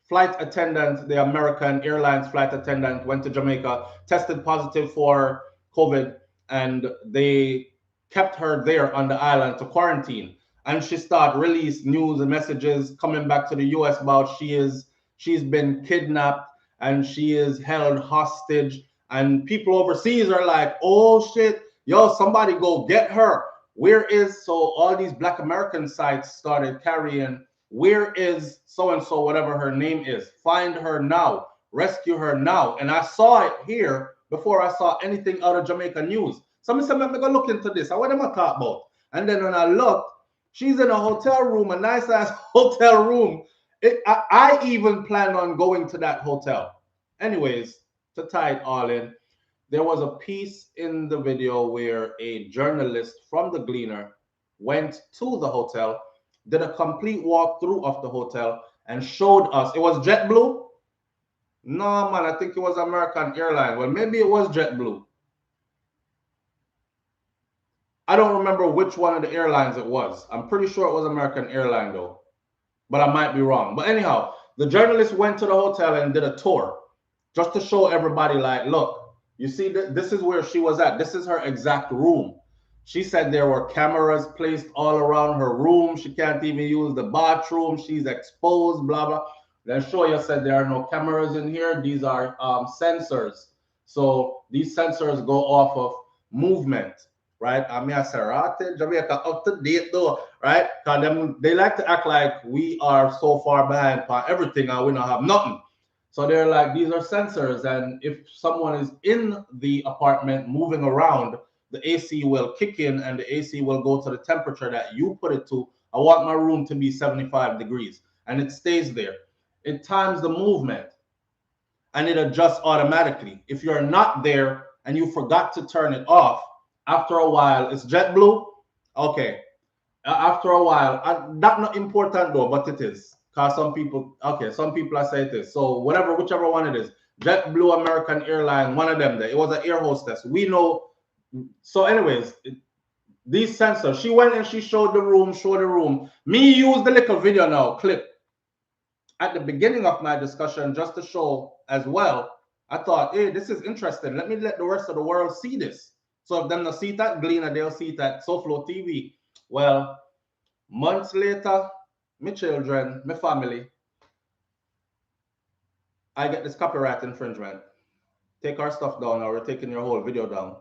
[SPEAKER 1] flight attendant, the American Airlines flight attendant, went to Jamaica, tested positive for COVID, and they kept her there on the island to quarantine. And she started release news and messages coming back to the US about she's been kidnapped and she is held hostage. And people overseas are like, oh shit, yo, somebody go get her. Where is, so all these Black American sites started carrying, where is so and so, whatever her name is, find her now, rescue her now. And I saw it here before I saw anything out of Jamaica news. Somebody said, let me go look into this. What am I talking about? And then when I looked, she's in a hotel room, a nice ass hotel room. I even planned on going to that hotel. Anyways, to tie it all in, there was a piece in the video where a journalist from the Gleaner went to the hotel, did a complete walkthrough of the hotel, and showed us. It was JetBlue? No, man, I think it was American Airlines. Well, maybe it was JetBlue. I don't remember which one of the airlines it was. I'm pretty sure it was American Airlines, though, but I might be wrong. But anyhow, the journalist went to the hotel and did a tour just to show everybody, like, look, you see, this is where she was at. This is her exact room. She said there were cameras placed all around her room. She can't even use the bathroom. She's exposed, blah, blah. Then Shoya said there are no cameras in here. These are sensors. So these sensors go off of movement, right? I mean, I said, Jamaica up to date though, right? Because they like to act like we are so far behind for everything and we don't have nothing. So they're like, these are sensors, and if someone is in the apartment moving around, the AC will kick in and the AC will go to the temperature that you put it to. I want my room to be 75 degrees, and it stays there. It times the movement and it adjusts automatically. If you're not there and you forgot to turn it off, after a while, it's JetBlue. Okay. After a while, that's not important though, but it is. Because some people, okay, some people I say it is. So whatever, whichever one it is, JetBlue, American Airlines, one of them there. It was an air hostess. We know. So anyways, these sensors, she went and she showed the room. Me use the little video now, clip. At the beginning of my discussion, just to show as well, I thought, hey, this is interesting. Let me let the rest of the world see this. So if them not see that Gleaner, they'll see it at SouFLoTV. Well, months later, my children, my family, I get this copyright infringement. Take our stuff down, or we're taking your whole video down.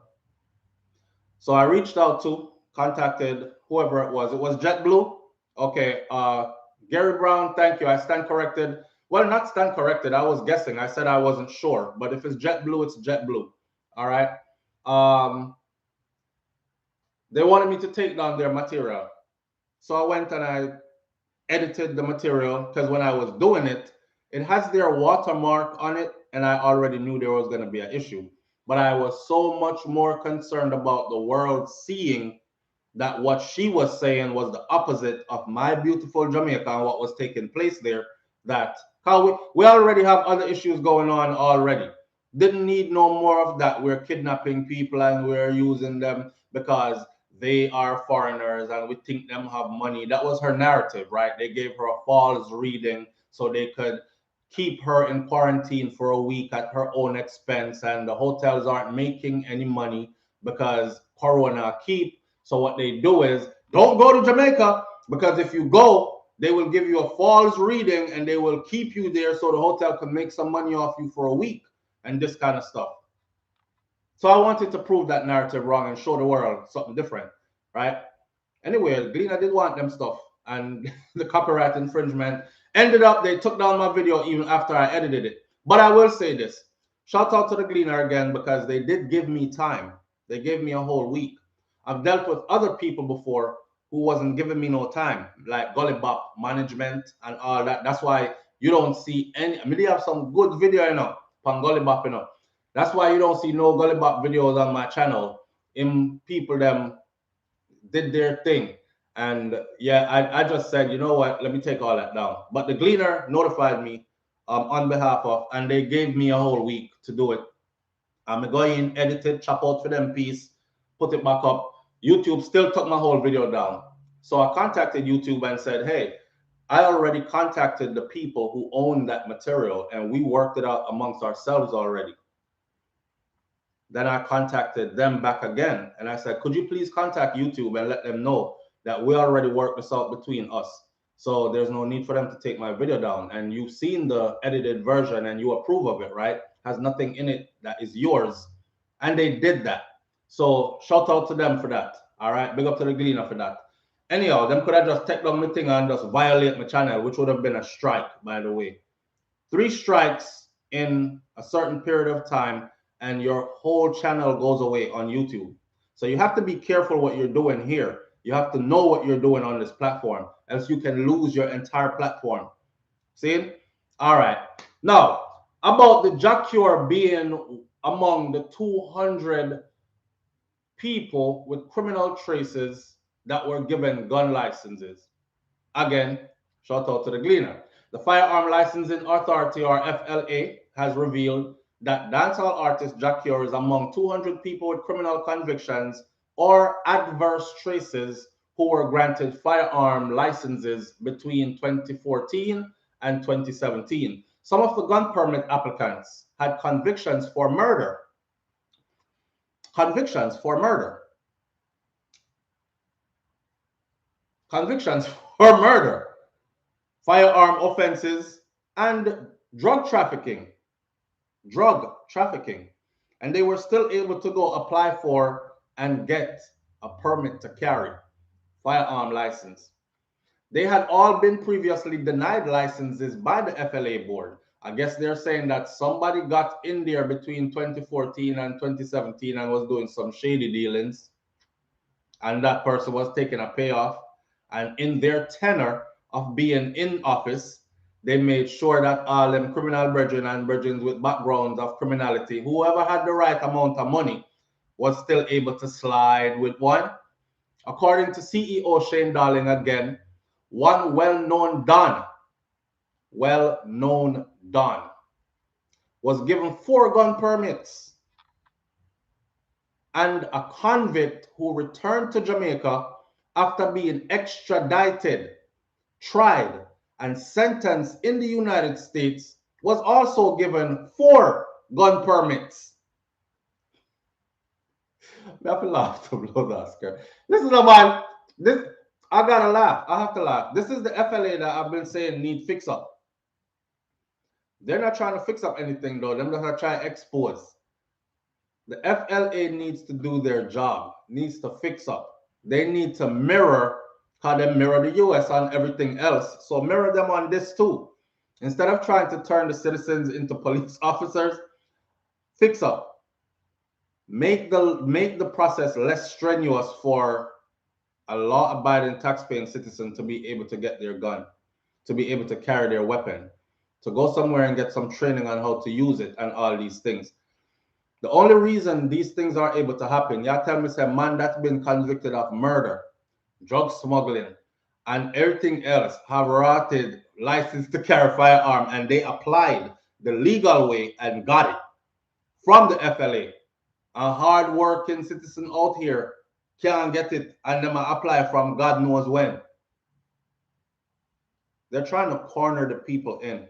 [SPEAKER 1] So I reached out to, contacted whoever it was. It was JetBlue. Okay, Gary Brown, thank you. I stand corrected. Well, not stand corrected. I was guessing. I said I wasn't sure. But if it's JetBlue, it's JetBlue. All right. They wanted me to take down their material. So I went and I edited the material, because when I was doing it, it has their watermark on it, and I already knew there was going to be an issue. But I was so much more concerned about the world seeing that what she was saying was the opposite of my beautiful Jamaica and what was taking place there, that we already have other issues going on already. Didn't need no more of that. We're kidnapping people and we're using them because they are foreigners and we think them have money. That was her narrative, right? They gave her a false reading so they could keep her in quarantine for a week at her own expense, and the hotels aren't making any money because Corona keep. So what they do is, don't go to Jamaica, because if you go, they will give you a false reading and they will keep you there so the hotel can make some money off you for a week and this kind of stuff. So I wanted to prove that narrative wrong and show the world something different, right? Anyway, Gleaner did want them stuff, and the copyright infringement ended up, they took down my video even after I edited it. But I will say this, shout out to the Gleaner again, because they did give me time. They gave me a whole week. I've dealt with other people before who wasn't giving me no time, like Gully Bop management and all that. That's why you don't see any. I mean, they have some good video, you know, pan gully bop, you know. That's why you don't see no gully bop videos on my channel. In people them did their thing. And yeah, I just said, you know what, let me take all that down. But the Gleaner notified me on behalf of, and they gave me a whole week to do it. I'm going in, edit it, chop out for them piece, put it back up. YouTube still took my whole video down. So I contacted YouTube and said, hey, I already contacted the people who own that material and we worked it out amongst ourselves already. Then I contacted them back again and I said, could you please contact YouTube and let them know that we already worked this out between us. So there's no need for them to take my video down. And you've seen the edited version and you approve of it, right? Has nothing in it that is yours. And they did that. So shout out to them for that. All right. Big up to the Gleaner for that. Anyhow, them could have just take down my thing and just violate my channel, which would have been a strike, by the way. 3 strikes in a certain period of time and your whole channel goes away on YouTube. So you have to be careful what you're doing here. You have to know what you're doing on this platform, else you can lose your entire platform. See? All right. Now, about the Jacure being among the 200 people with criminal traces that were given gun licenses. Again, shout out to the Gleaner. The Firearm Licensing Authority, or FLA, has revealed that dancehall artist Jacure is among 200 people with criminal convictions or adverse traces who were granted firearm licenses between 2014 and 2017. Some of the gun permit applicants had convictions for murder. Convictions for murder. Convictions for murder, firearm offenses, and drug trafficking. And they were still able to go apply for and get a permit to carry, firearm license. They had all been previously denied licenses by the FLA board. I guess they're saying that somebody got in there between 2014 and 2017 and was doing some shady dealings, and that person was taking a payoff. And in their tenor of being in office, they made sure that all them criminal brethren and brethren with backgrounds of criminality, whoever had the right amount of money, was still able to slide with one. According to CEO Shane Darling again, one well-known Don was given 4 gun permits, and a convict who returned to Jamaica after being extradited, tried, and sentenced in the United States was also given 4 gun permits. I have to laugh to blow the Oscar. This is a man. I gotta laugh. I have to laugh. This is the FLA that I've been saying need fix up. They're not trying to fix up anything though. They're not trying to expose. The FLA needs to do their job. Needs to fix up. They need to mirror how they mirror the US on everything else. So mirror them on this too. Instead of trying to turn the citizens into police officers, fix up. Make the process less strenuous for a law-abiding tax-paying citizen to be able to get their gun, to be able to carry their weapon, to go somewhere and get some training on how to use it and all these things. The only reason these things are able to happen, y'all tell me, say, man that's been convicted of murder, drug smuggling, and everything else have rotted license to carry firearm, and they applied the legal way and got it from the FLA. A hard-working citizen out here can't get it, and them apply from God knows when. They're trying to corner the people in.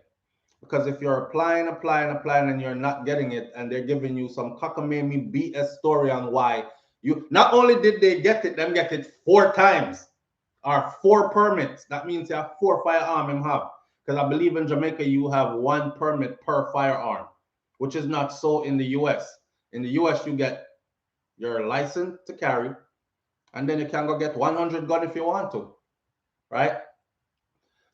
[SPEAKER 1] Because if you're applying, and you're not getting it, and they're giving you some cockamamie BS story on why you, not only did they get it, them get it 4 times, or 4 permits. That means you have 4 firearm you have. Because I believe in Jamaica, you have 1 permit per firearm, which is not so in the US. In the US, you get your license to carry, and then you can go get 100 gun if you want to, right?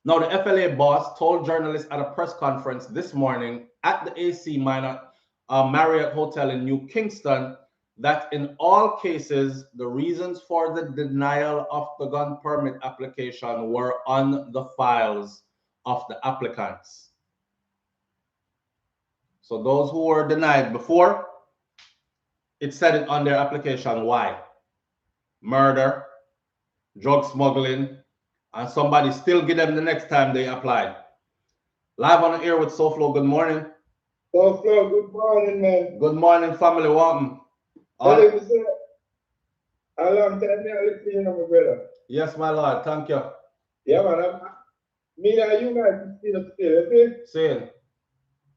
[SPEAKER 1] Now, the FLA boss told journalists at a press conference this morning at the AC Marriott Hotel in New Kingston that in all cases, the reasons for the denial of the gun permit application were on the files of the applicants. So those who were denied before, it said it on their application why. Murder, drug smuggling, and somebody still get them the next time they apply. Live on the air with SouFLo, good morning.
[SPEAKER 2] SouFLo, good morning, man.
[SPEAKER 1] Good morning, family. Welcome.
[SPEAKER 2] Tell him, sir, a long time I listen to you, my brother.
[SPEAKER 1] Yes, my lord. Thank you.
[SPEAKER 2] Yeah, man. Me and you guys still, okay?
[SPEAKER 1] Same.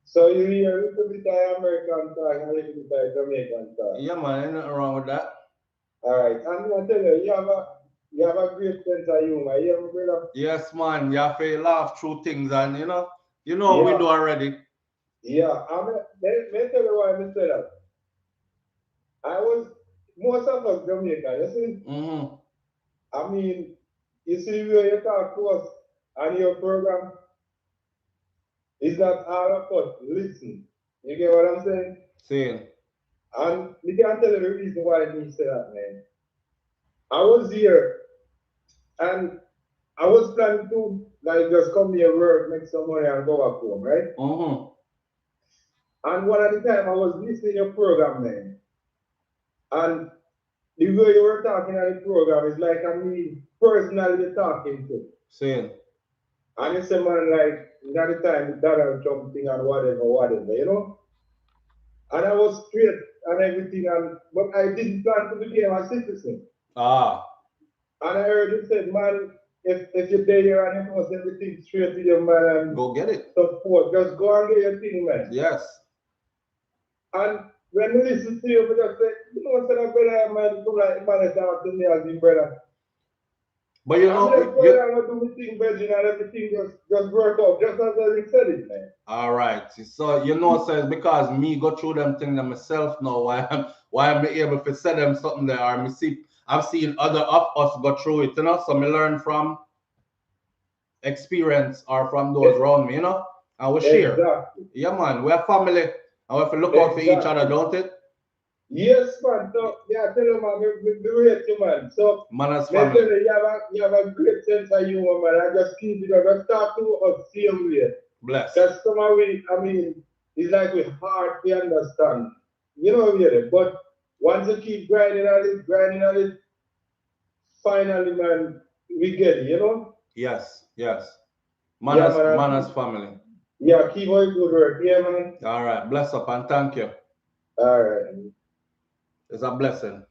[SPEAKER 2] So you hear a little bit of American talk and a little bit of Jamaican talk.
[SPEAKER 1] Yeah, man. Ain't nothing wrong with that.
[SPEAKER 2] All right. I'm going to tell you, you have a great sense of humor. You have a brother?
[SPEAKER 1] Yes, man. You have to laugh through things, and you know what we do already.
[SPEAKER 2] Yeah. Let me tell you why I say that. Most of us Jamaican, you see?
[SPEAKER 1] Mm-hmm.
[SPEAKER 2] I mean, you see where you talk to us on your program, it's not all of us listen. You get what I'm saying?
[SPEAKER 1] Same.
[SPEAKER 2] And we can tell you the reason why I say that, man. I was here and I was planning to like just come here, work, make some money and go back home, right?
[SPEAKER 1] Mm-hmm.
[SPEAKER 2] And one at the time I was listening to your program, man. And the way you were talking on the program is like I mean personally talking to.
[SPEAKER 1] Same.
[SPEAKER 2] And it's a man like at the time Donald Trump thing and whatever, you know? And I was straight and everything but I didn't plan to become a citizen.
[SPEAKER 1] Ah.
[SPEAKER 2] And I heard you said, man, if you're there and you post everything straight to your man and
[SPEAKER 1] go get it.
[SPEAKER 2] Support, just go and get your thing, man.
[SPEAKER 1] Yes.
[SPEAKER 2] And when we listen to you, we just say, you know, say that brother, man, come like man talk to me as his brother.
[SPEAKER 1] But you know,
[SPEAKER 2] I'm do the thing, Virgin, and everything just work out, just as I said it, man.
[SPEAKER 1] All right. So you know, says because me go through them things myself now. Why I'm able to say them something there, or me see I've seen other of us go through it, you know. So me learn from experience or from those around me, you know, and we share.
[SPEAKER 2] Exactly.
[SPEAKER 1] Yeah, man, we're family, and we have to look out for each other, don't it?
[SPEAKER 2] Yes, man. So yeah, tell you, man, we rate you, man. So
[SPEAKER 1] man as family.
[SPEAKER 2] You have a great sense of humor, man. I just keep it. I just start to us same way.
[SPEAKER 1] Bless.
[SPEAKER 2] Because some of we, I mean, it's like we hard to understand. You know, really. But once you keep grinding on it, finally, man, we get it, you know?
[SPEAKER 1] Yes, yes. Man as family.
[SPEAKER 2] Yeah, keep on good work. Yeah, man.
[SPEAKER 1] All right. Bless up and thank you.
[SPEAKER 2] All right.
[SPEAKER 1] It's a blessing.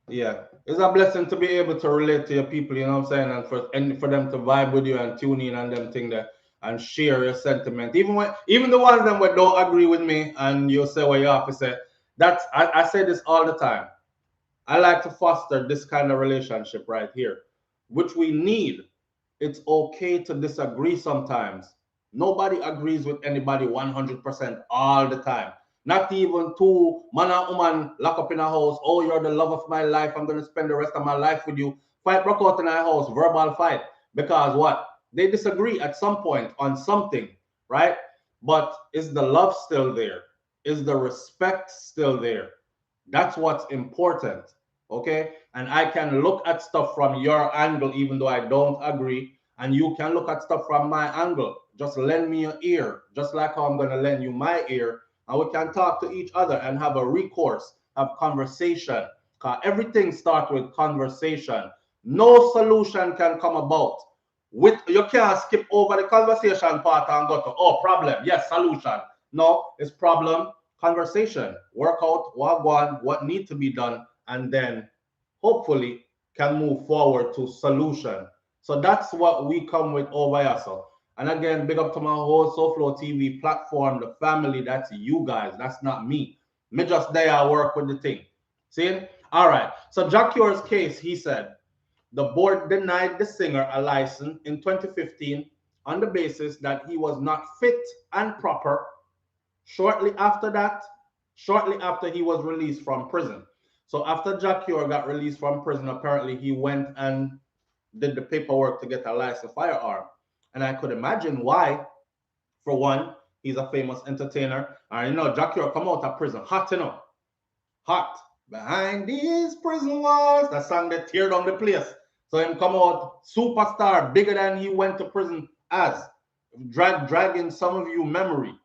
[SPEAKER 1] Yeah. It's a blessing to be able to relate to your people, you know what I'm saying? And for them to vibe with you and tune in and them thing there and share your sentiment. Even the ones that don't agree with me and you say what you have to say. I say this all the time. I like to foster this kind of relationship right here, which we need. It's okay to disagree sometimes. Nobody agrees with anybody 100% all the time. Not even two man and woman lock up in a house. Oh, you're the love of my life. I'm going to spend the rest of my life with you. Fight broke out in our house, verbal fight. Because what? They disagree at some point on something, right? But is the love still there? Is the respect still there? That's what's important, okay? And I can look at stuff from your angle, even though I don't agree, and you can look at stuff from my angle. Just lend me your ear, just like how I'm going to lend you my ear, and we can talk to each other and have a recourse, have conversation. Because everything starts with conversation. No solution can come about you can't skip over the conversation part and go to problem, yes, solution. No, it's problem, conversation, work out what needs to be done, and then hopefully can move forward to solution. So that's what we come with over here. So, and again, big up to my whole SouFLoTV platform, the family. That's you guys. That's not me. Me just there I work with the thing. See? All right. So Jack Yore's case, he said, the board denied the singer a license in 2015 on the basis that he was not fit and proper. Shortly after he was released from prison. So after Jack Ure got released from prison, apparently he went and did the paperwork to get a license firearm. And I could imagine why. For one, he's a famous entertainer. And you know, Jack Ure come out of prison hot, you know. Hot. Behind these prison walls. That song that tear down the place. So him come out superstar, bigger than he went to prison as. Dragging some of you memory.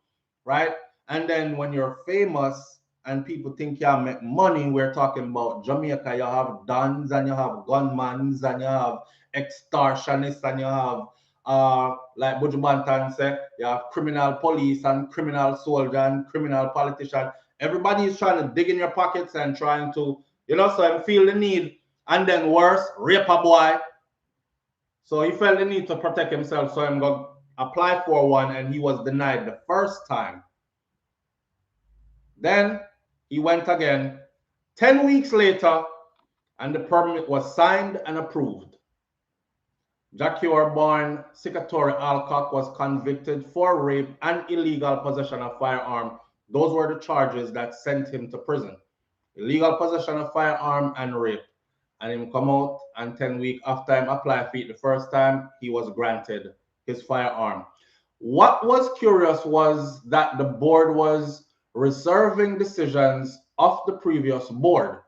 [SPEAKER 1] right? And then when you're famous and people think you make money, we're talking about Jamaica. You have dons and you have gunmans and you have extortionists and you have like Buju Banton say, you have criminal police and criminal soldier and criminal politician. Everybody is trying to dig in your pockets and trying to, so I feel the need. And then worse, rape a boy. So he felt the need to protect himself. So I'm going to apply for one, and he was denied the first time. Then he went again 10 weeks later, and the permit was signed and approved. Jacquier-born Sicatori Alcock was convicted for rape and illegal possession of firearm. Those were the charges that sent him to prison. Illegal possession of firearm and rape. And him come out, and 10 weeks after him apply for it the first time, he was granted his firearm. What was curious was that the board was reserving decisions of the previous board.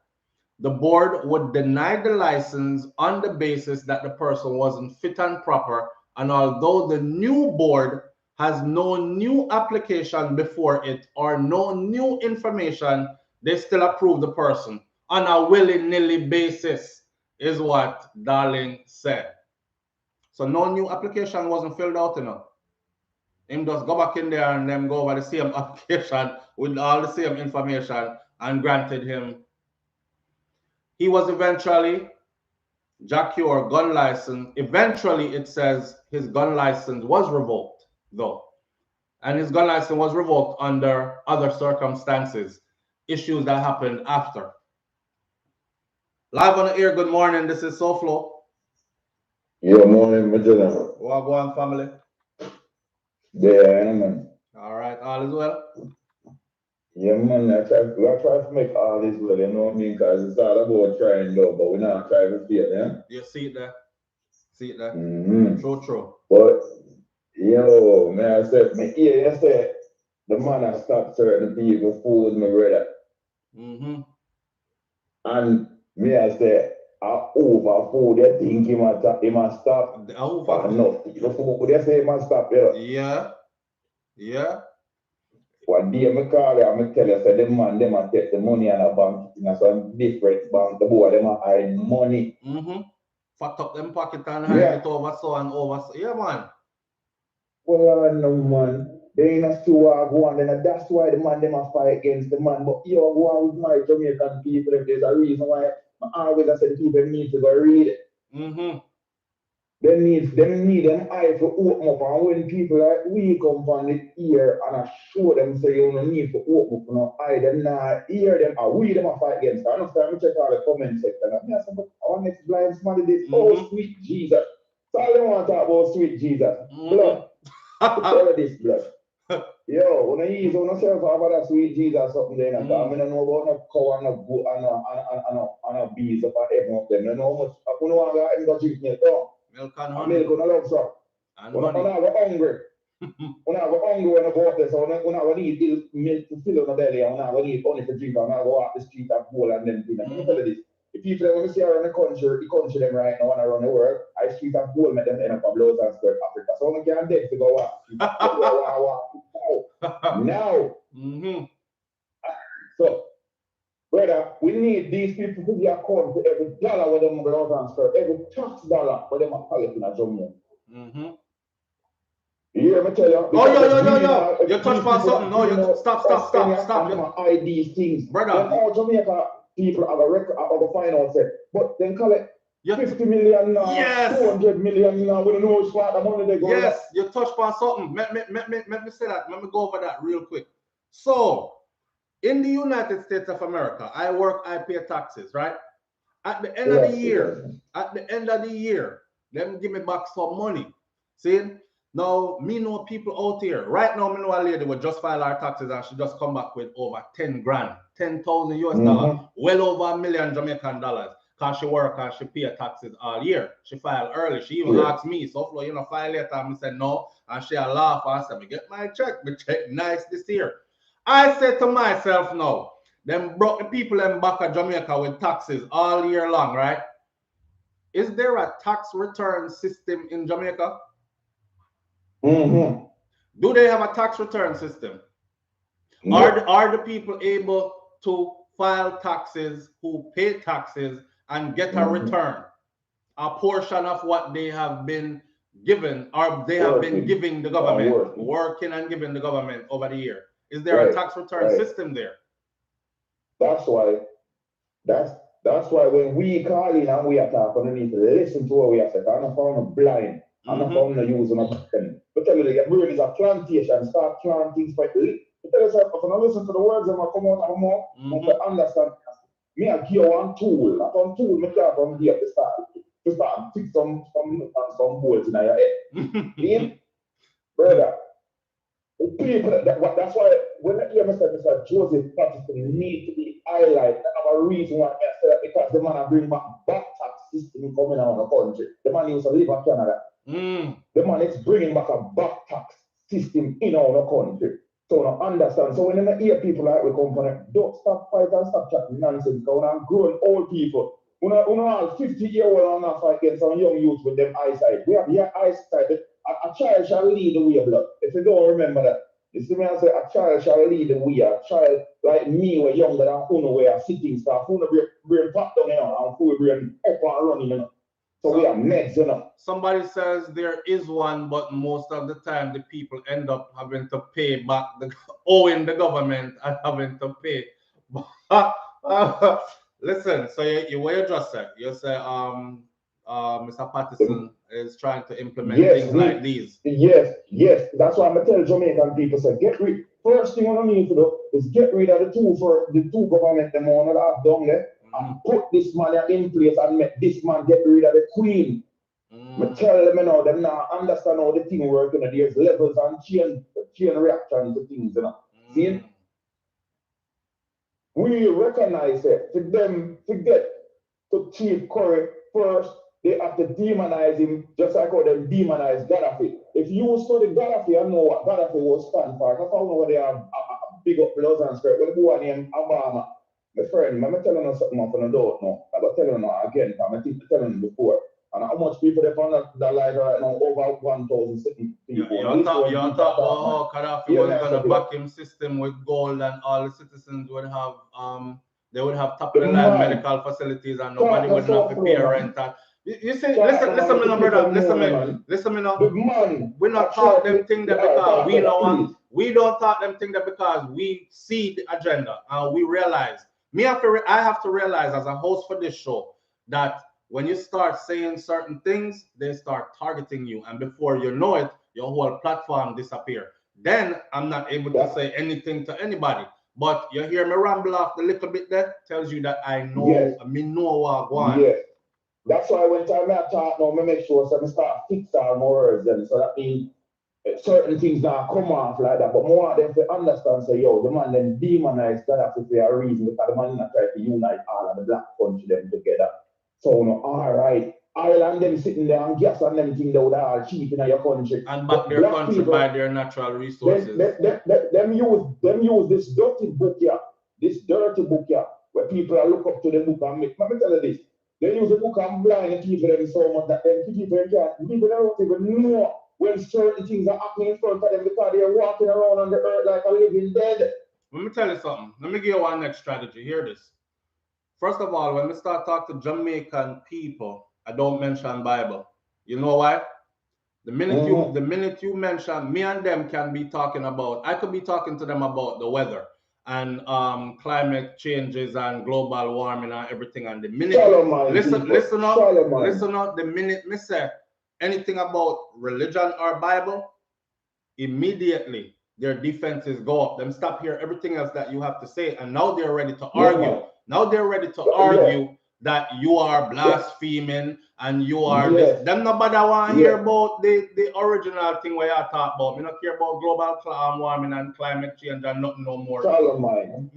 [SPEAKER 1] The board would deny the license on the basis that the person wasn't fit and proper, and although the new board has no new application before it or no new information, they still approve the person on a willy-nilly basis, is what Darling said. So no new application wasn't filled out enough. Him just go back in there and then go over the same application with all the same information and granted him. He was eventually Jacquier gun license. Eventually, it says his gun license was revoked, though. And his gun license was revoked under other circumstances, issues that happened after. Live on the air, good morning. This is SouFLo.
[SPEAKER 2] Yeah, morning, Magellan.
[SPEAKER 1] What go on, family?
[SPEAKER 2] Yeah, man.
[SPEAKER 1] All right, all is well.
[SPEAKER 2] Yeah, man, I try to make all this well, you know what I mean? Because it's all about trying love, but we're not trying to fail, yeah?
[SPEAKER 1] You see it there? See it there?
[SPEAKER 2] Mm-hmm.
[SPEAKER 1] True.
[SPEAKER 2] But, yo, man, I said, my ear, you said, the man has stopped certain people food, my brother.
[SPEAKER 1] Mm-hmm.
[SPEAKER 2] And me, I said, I over food, you think he must stop?
[SPEAKER 1] Over.
[SPEAKER 2] No, the food, you say he must stop,
[SPEAKER 1] Yeah.
[SPEAKER 2] One day I call you, I tell you, say the man, them a take the money and a bank in some different bank. The boy, them a hide money.
[SPEAKER 1] Mm-hmm. Fat up them pocket and hide it over so and over so. Yeah, man.
[SPEAKER 2] Well, no, man. They ain't a stew go on, then that's why the man, them a fight against the man. But you go on with my Jamaican people, if there's a reason why I always I said people need to go read it.
[SPEAKER 1] Mm-hmm.
[SPEAKER 2] They need them eye to open up, and when people like we come from the ear and I show them say you don't need to open up no eye, them not hear them and we them a fight against. I understand me check all the comment section. And I said, our next blind somebody this, oh sweet Jesus. So all they want to talk about sweet Jesus. Blood. Tell this blood. Yo, when I use on yourself over that sweet Jesus something there, I don't know about no cow and no goat and no bees up at heaven up them. You know how much I don't want to end up drinking it down.
[SPEAKER 1] Milk and
[SPEAKER 2] honey. Milk and a love so. When I go hungry. When I go hungry when I go up there, so when I go need milk to fill on the belly, and when I go need only to drink, and I go out the street and bowl and then things. Let me tell you this. The people that want to see around the country them right now and around the world, I street and bowl make them end up a blouse and skirt Africa. So I can't dead to go out. Now.
[SPEAKER 1] Mm-hmm.
[SPEAKER 2] So, brother, we need these people to be account for every dollar with them blouse and skirt, every tax dollar for them a collect in a Jamaica.
[SPEAKER 1] Mm-hmm.
[SPEAKER 2] You hear me tell you?
[SPEAKER 1] Yo. You touch on something. No, you stop.
[SPEAKER 2] You hide these things.
[SPEAKER 1] Brother.
[SPEAKER 2] Then all Jamaica people have a record of a finance set. But then collect 50 million now,
[SPEAKER 1] yes.
[SPEAKER 2] 200 million now. We don't know which part of money they go.
[SPEAKER 1] Yes, you touch on something. Let me say that. Let me go over that real quick. So, in the United States of America, I pay taxes, right? At the end of the year, them give me back some money. See? Now, me know people out here. Right now, me know a lady will just file her taxes and she just come back with over 10 grand, 10,000 US dollars, well over $1 million Jamaican dollars. Because she work and she pay taxes all year. She file early. She even asked me, SouFLo, file later. And I said, no. And she laugh and said, me get my check. Me check nice this year. I said to myself now, them broke the people in back of Jamaica with taxes all year long, right? Is there a tax return system in Jamaica?
[SPEAKER 2] Mm-hmm.
[SPEAKER 1] Do they have a tax return system? Are the people able to file taxes, who pay taxes, and get a return, a portion of what they have been given, or they have been giving the government, working and giving the government over the year? Is there a tax return system there?
[SPEAKER 2] That's why. That's why when we call in and we attack, we need to listen to what we are saying. I'm not found blind. I'm not found using a pen. But tell you, your brain is a plantation. Start planting for it. But tell yourself, if I listen to the words that come out of my mouth, I understand. Me, I give you one tool. That one tool, me can't come here to start fix some bolts in your head. Brother. People, that's why when I hear Mr. Joseph Patterson need to be highlighted, a reason why I say that, because the man bring back tax system coming out of the country. The man used to live in Canada. The man is bringing back a back tax system in our country. So I understand. So when I hear people like we come from it, don't stop fighting and stop chatting nonsense. Because when I'm growing old people, when I'm 50-year-old, I'm not fighting against some young youth with them eyesight. We have your eyesight. A child shall lead the way, blood. If you don't remember that, you see me, I say, a child shall lead the way. A child like me, we're younger than who know where sitting stuff, who know brain pop down, you know, and who brain up and running, you know. So we have meds, you know.
[SPEAKER 1] Somebody says there is one, but most of the time the people end up having to pay back, owing the government and having to pay. Listen, so what you just said, you say, Mr. Patterson is trying to implement things like these.
[SPEAKER 2] Yes. That's why I'm gonna tell Jamaican people, say, get rid. First thing I need to do is get rid of the two government them on that have done there, and put this man in place and make this man get rid of the queen. I tell them, you know, them now understand how the thing works, you know, there's levels and chain reaction to things, you know. See? We recognize it. For them to get to Chief Currie first, they have to demonize him, just like how they demonize Gaddafi. If you study Gaddafi and know what Gaddafi was stand for, I found out they have a big up blouse and skirt. When the boy named Obama, my friend, I'm telling you something up on the door now. I'm telling you again, I'm telling you before. And how much people they found that live right now, over 1,000 people.
[SPEAKER 1] You're talking about how Gaddafi was going to back him system with gold, and all the citizens would have they would have top of the line medical facilities, and nobody would have to pay rent. You see, listen, me now, brother. Listen, me now. We not talk them thing that because we don't want. We don't talk them thing that because we see the agenda and we realize. I have to realize as a host for this show that when you start saying certain things, they start targeting you, and before you know it, your whole platform disappear. Then I'm not able to say anything to anybody. But you hear me ramble off the little bit there, tells you that I know, me know what I want.
[SPEAKER 2] Yes. That's why when time I talk now, I make sure I start fix all my words then. So that means certain things now come off like that. But more of them to understand, say, yo, the man then demonize Gaddafi for a reason, because the man not try to unite all of the black country them together. So no, all right. Ireland them sitting there and gas and them things that would all cheap in your country.
[SPEAKER 1] And back their country people, by their natural resources.
[SPEAKER 2] Them use this dirty book here, where people are look up to the book and make. Let me tell you this. They use the book and blind people them so much that people don't even know when certain things are happening in front of them because they're walking around on the earth like a living dead.
[SPEAKER 1] Let me tell you something. Let me give you one next strategy. Hear this. First of all, when we start talking to Jamaican people, I don't mention Bible. You know why? The minute you mention, me and them can be talking about, I could be talking to them about the weather and climate changes and global warming and everything. And the minute listen up, the minute me say anything about religion or Bible, immediately their defenses go up. Them stop hear everything else that you have to say, and now they're ready to argue. Now they're ready to argue that you are blaspheming and you are this. Them nobody want to hear about the original thing where you talk about. Me not care about global warming and climate change and nothing no more.
[SPEAKER 2] Shallow mind.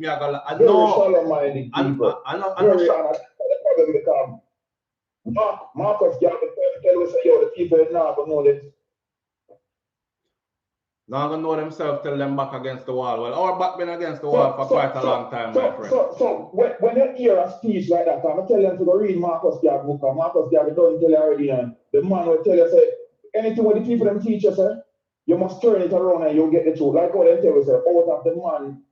[SPEAKER 2] Marcus tell us, yo, the people now but know this.
[SPEAKER 1] Now gonna know themselves till them back against the wall. Well, our back been against the wall for quite a long time, my friend.
[SPEAKER 2] So when you hear a speech like that, I'm tell them to go read Marcus Garvey book. Marcus Garvey don't tell you already, and the man will tell you, say, anything what the people them teach you, say, you must turn it around and you'll get the truth. Like how they tell you, say, out of the man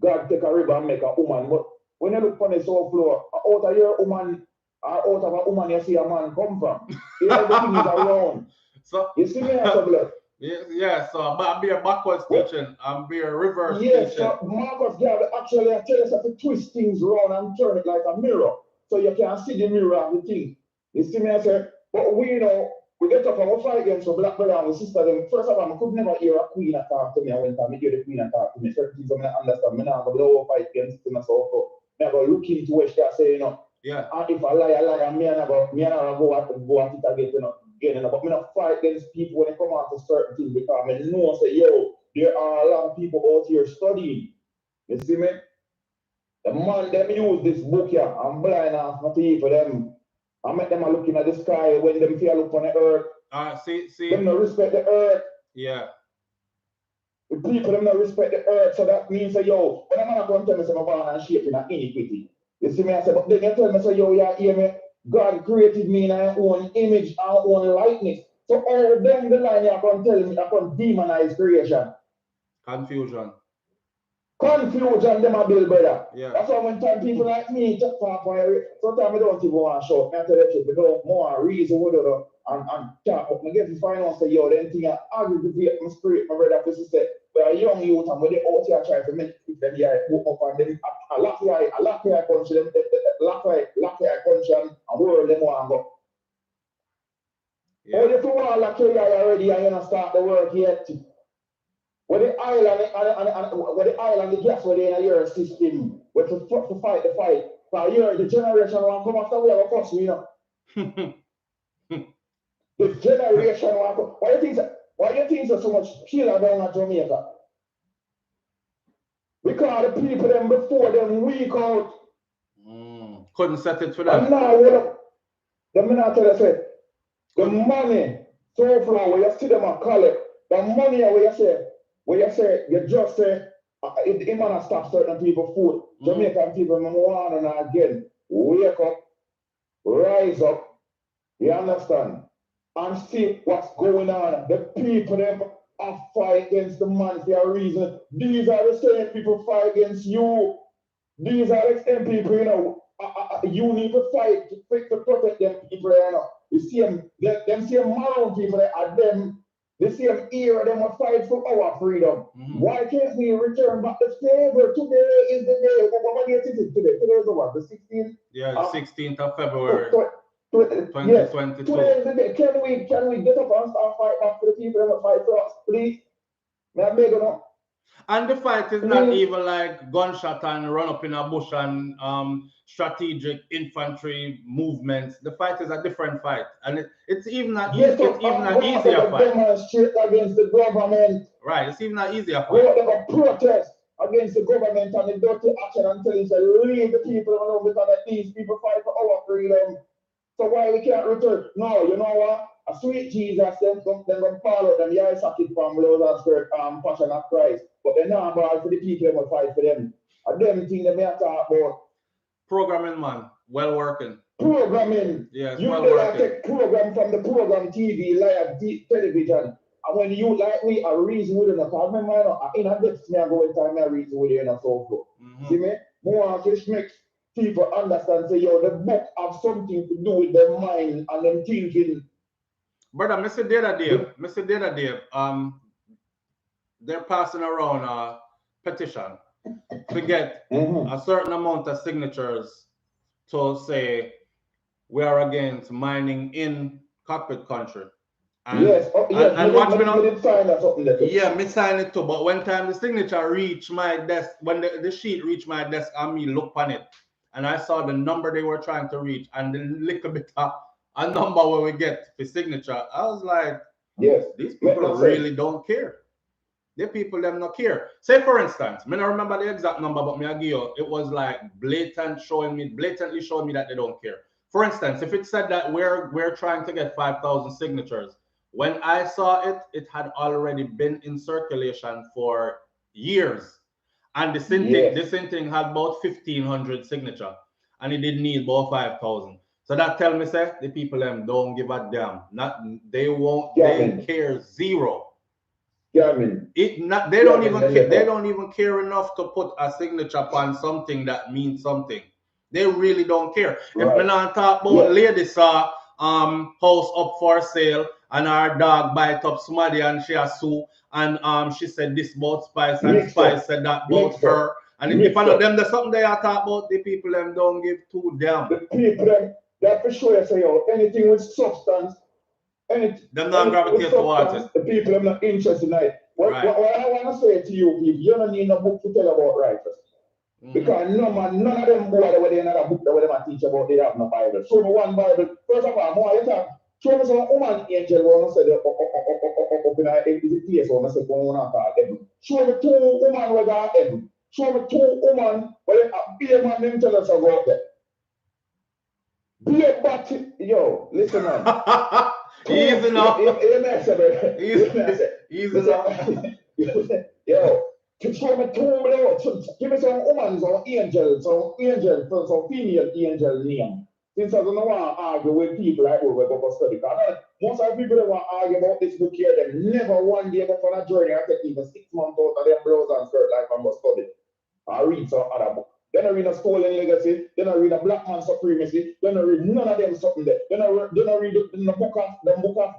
[SPEAKER 2] God take a river and make a woman. But when you look on the soul floor, out of your woman, or out of a woman, you see a man come from. Everything is around.
[SPEAKER 1] So
[SPEAKER 2] you see me as a blood.
[SPEAKER 1] Yeah, so but be a backwards teaching and be a reverse
[SPEAKER 2] yes,
[SPEAKER 1] teaching.
[SPEAKER 2] so Marcus Garvey actually I tell us how to twist things around and turn it like a mirror. So you can see the mirror of the thing. You see me I say, but we know we get up and we fight against the black brother and we sister them. First of all, I could never hear a queen talk to me. I went and I hear the queen talk to me. Certain things I understand. I now go blow fight against them and so I go look into what she say, you know.
[SPEAKER 1] Yeah.
[SPEAKER 2] And if I lie, me and I go at it again, you know. But me not fight against people when they come out to certain things because I know say, yo, there are a lot of people out here studying. You see me? The man them use this book here. I'm blind off my people them. I make them looking at the sky when them feel look on the earth.
[SPEAKER 1] See.
[SPEAKER 2] Them not respect the earth.
[SPEAKER 1] Yeah.
[SPEAKER 2] The people them not respect the earth. So that means say, yo, when a man come tell me say I'm born and shaped in an iniquity. You see me? I say, but then you tell me say, yo, yeah, hear me? God created me in our own image, our own likeness. So all them the line you can tell me, I can demonize creation.
[SPEAKER 1] Confusion
[SPEAKER 2] them a build, brother.
[SPEAKER 1] Yeah.
[SPEAKER 2] That's why when time people like me talk for sometimes I don't even want to shout. I tell the truth, I don't more reason with it and talk up. I get to find out say, yo, then thing I aggravate my spirit, my brother, because say, we're a young youth and when they out here try to make them here book up and then a lack of country, them lack of country and world them want to go.
[SPEAKER 1] Yeah.
[SPEAKER 2] Oh, you feel like you already and you not start the work yet. Where the island, the gas where they in your system, where to fight the fight. For the generation will come after we have a cost, you know. The generation will come. Why you think so much killer down at Jamaica? Because the people them before them weak out.
[SPEAKER 1] Couldn't set it for them.
[SPEAKER 2] And now what the minute tell you the money, SouFLo, where you see them a collect, the money where you say, you just say, if the man stop certain people food, Jamaican people, want and again, wake up, rise up, you understand, and see what's going on. The people them are fight against the man for a reason. These are the same people fight against you. These are the same people, you know, you need to fight to protect them people, you know. You see them same Maroons people are them. The same era them will fight for our freedom. Why can't we return back the favor? Today is the day. What day is it today? Today is the what? The 16th?
[SPEAKER 1] Yeah, the 16th of February.
[SPEAKER 2] 2022. Yes, today is the day. Can we get up and start fight back for the people that will fight for us, please? May I beg you now?
[SPEAKER 1] And the fight is not even like gunshot and run up in a bush and strategic infantry movements. The fight is a different fight, and it's even not easier fight.
[SPEAKER 2] Demonstrate against the government.
[SPEAKER 1] Right, it's even an easier fight.
[SPEAKER 2] Go out and protest against the government and the dirty action and tell them to leave the people alone because these people fight for our freedom. So why we can't return? No, you know what? A sweet Jesus, them gonna follow them, yeah, socket from blood and spirit, passion of Christ. But they're not bad for the people that will fight for them. And them thing they may talk about.
[SPEAKER 1] Programming, man, well working.
[SPEAKER 2] Programming.
[SPEAKER 1] Yes,
[SPEAKER 2] you
[SPEAKER 1] well working.
[SPEAKER 2] Take program from the program TV, live television. And when you like we are reason with enough, I remember in a next me I go in time I reason with you and so forth. See me? More fish makes people understand say yo the book have something to do with their mind and them thinking.
[SPEAKER 1] Brother, Mr. Data Dave, they're passing around a petition to get a certain amount of signatures to say we are against mining in cockpit country. And,
[SPEAKER 2] yes,
[SPEAKER 1] and watch me now.
[SPEAKER 2] Yeah,
[SPEAKER 1] me sign it too. But when time the signature reached my desk, when the sheet reached my desk, and me look on it, and I saw the number they were trying to reach, and the little bit of a number where we get the signature, I was like,
[SPEAKER 2] yes,
[SPEAKER 1] these people really don't care. The people them not care. Say for instance, I don't remember the exact number, but me I give you, it was like blatantly showing me that they don't care. For instance, if it said that we're trying to get 5,000 signatures, when I saw it, it had already been in circulation for years. And the same thing had about 1,500 signatures. And it didn't need about 5,000. So that tell me, say, the people them don't give a damn. They care zero.
[SPEAKER 2] Yeah, I mean,
[SPEAKER 1] they don't even care. They don't even care enough to put a signature upon something that means something. They really don't care. Right. If me not talk about lady saw house up for sale and her dog bite up somebody and she a sue and she said this about Spice and Spice said that about her. And if one of them there's something they are talk about, the people them don't give two damn.
[SPEAKER 2] The people them that for sure say anything with substance.
[SPEAKER 1] Them not gravitate towards it.
[SPEAKER 2] The people are not interested in it. What I want to say to you people, you don't need no book to tell about righteousness. Because none of them boy that they another book that they teach about, they have no Bible. Show me one Bible. First of all, more you talk. Show me some woman angel when I said up in a place when I said going on to heaven. Show me two women where they heaven. Show me two women where be a man them tell us about that. Be a batty, yo, listen man.
[SPEAKER 1] Easy now. Easy now.
[SPEAKER 2] Yo, to show me two, give me some woman, some angel, some female angel name. Since I don't want to argue with people like we go study. Most of the people that want to argue about this book here, they never one day go on a journey and take even 6 months out of their blouse and skirt like I'm going to study. I read some other book. Then I read a stolen legacy. Then I read a black man supremacy. Then I read none of them something there. Then I read the book of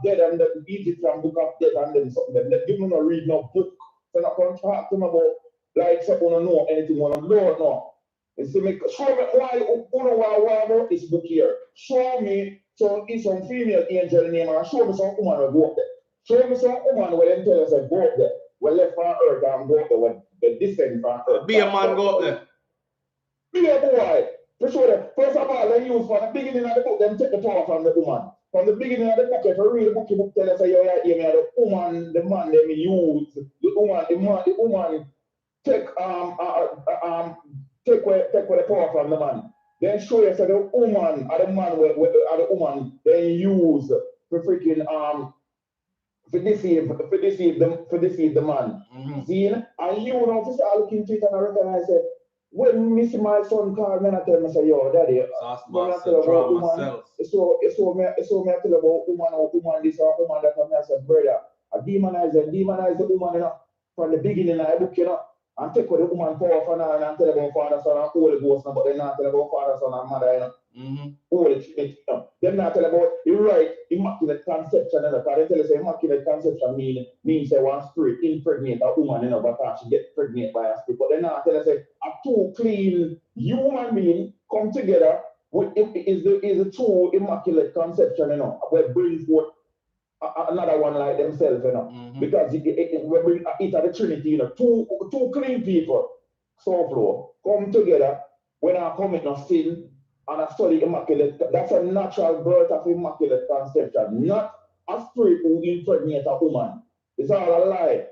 [SPEAKER 2] dead and the Egyptian book of dead and then something there. They don't read no book. So I can't talk to them about like so I don't know anything. I don't know. And so show me why about this book here. Show me some female angel name and show me some woman who go up there. Show me some woman where they tell us I go up there. We left from earth and go up there when they descend from earth.
[SPEAKER 1] Be a man go up there.
[SPEAKER 2] Be a boy. For sure. First of all, they use from the beginning of the book, them take the power from the woman. From the beginning of the book, if you read the book, you tell us the woman, the man, they use the woman take the power from the man. Then show you the woman or the man the woman they use for freaking for deceive the man. See, and you know just look into it and I recognize it. When Missy my son called me and I tell me say, yo, daddy, when I tell about woman, so me I tell about woman or woman this or woman that I said, brother, I demonize the woman, you know, from the beginning of the book, you know, and take with the woman power for now and I tell about Father, Son, and Holy Ghost, but they not tell about Father, Son, and Mother, you know. Holy Spirit, you know. They not tell about immaculate conception, you know, because they tell us immaculate conception means they want spirit impregnate a woman, you know, but she get pregnant by a spirit. But they not tell us a two clean human being come together with is the two immaculate conception, you know, where bring forth another one like themselves, you know, because we bring it at the Trinity, you know, two clean people, SouFLo, come together when I commit no sin and I study immaculate. That's a natural birth of immaculate conception, not a spirit who impregnate a woman. It's all a lie.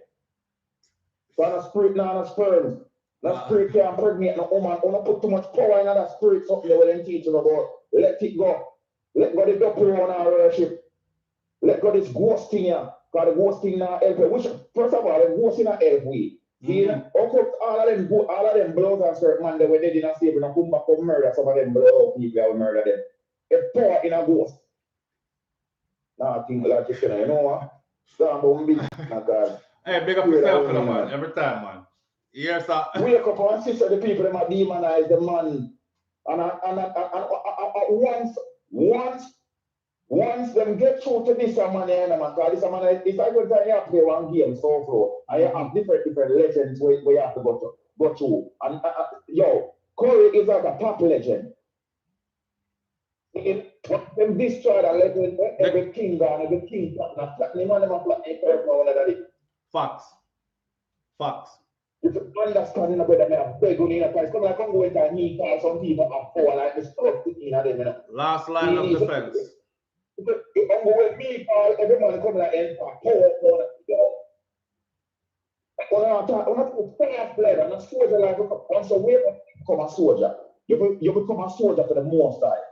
[SPEAKER 2] So a spirit, not a sperm. That spirit can't impregnate no woman. Don't put too much power in that spirit, something they will teach you about. Let it go. Let go the double on our worship. Let go this ghost thing here. Because the ghost thing now help. Which first of all, the ghost thing now help we. See, all of them blows and certain man that were dead in a slave and come back and murder some of them blow out people and murder them. A power in a ghost. Now I think like you know what? Stand on me, my God.
[SPEAKER 1] Hey, big up yourself, man. Every time, man. Yes, sir.
[SPEAKER 2] Wake up and sister the people that might demonize the man. And once them get through to this man, because this man, if I go tell you to play one game, SouFLo, I have different legends where you have to go through. And yo, Currie is like a top legend. Them destroy that legend, every king gone, every king platinum, and them are platinum.
[SPEAKER 1] Facts.
[SPEAKER 2] If you understand, brother, I beg you, because come like I'm going to meet some people are poor like this stuff in them.
[SPEAKER 1] Last line of defense.
[SPEAKER 2] If I'm going to meet every man come like and poor. When I talk fast blood, I'm a soldier like once a week, become a soldier. You become a soldier for the most time.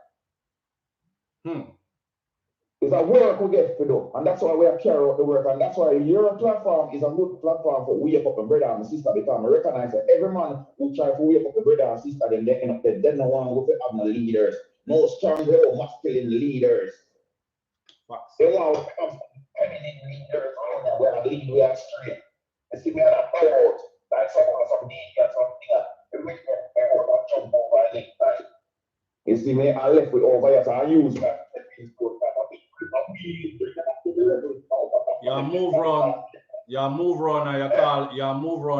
[SPEAKER 2] It's a work we get to do, and that's why we carry out the work, and that's why your platform is a good platform for wake up a brother and sister, because I recognize that every man who try to wake up a brother and sister, then they end up dead. They don't want to have no leaders, no strong, masculine leaders. They want we are straight. You see, we are not out. Like some media, something. You see me, I left with over here, so I use that.
[SPEAKER 1] You move around,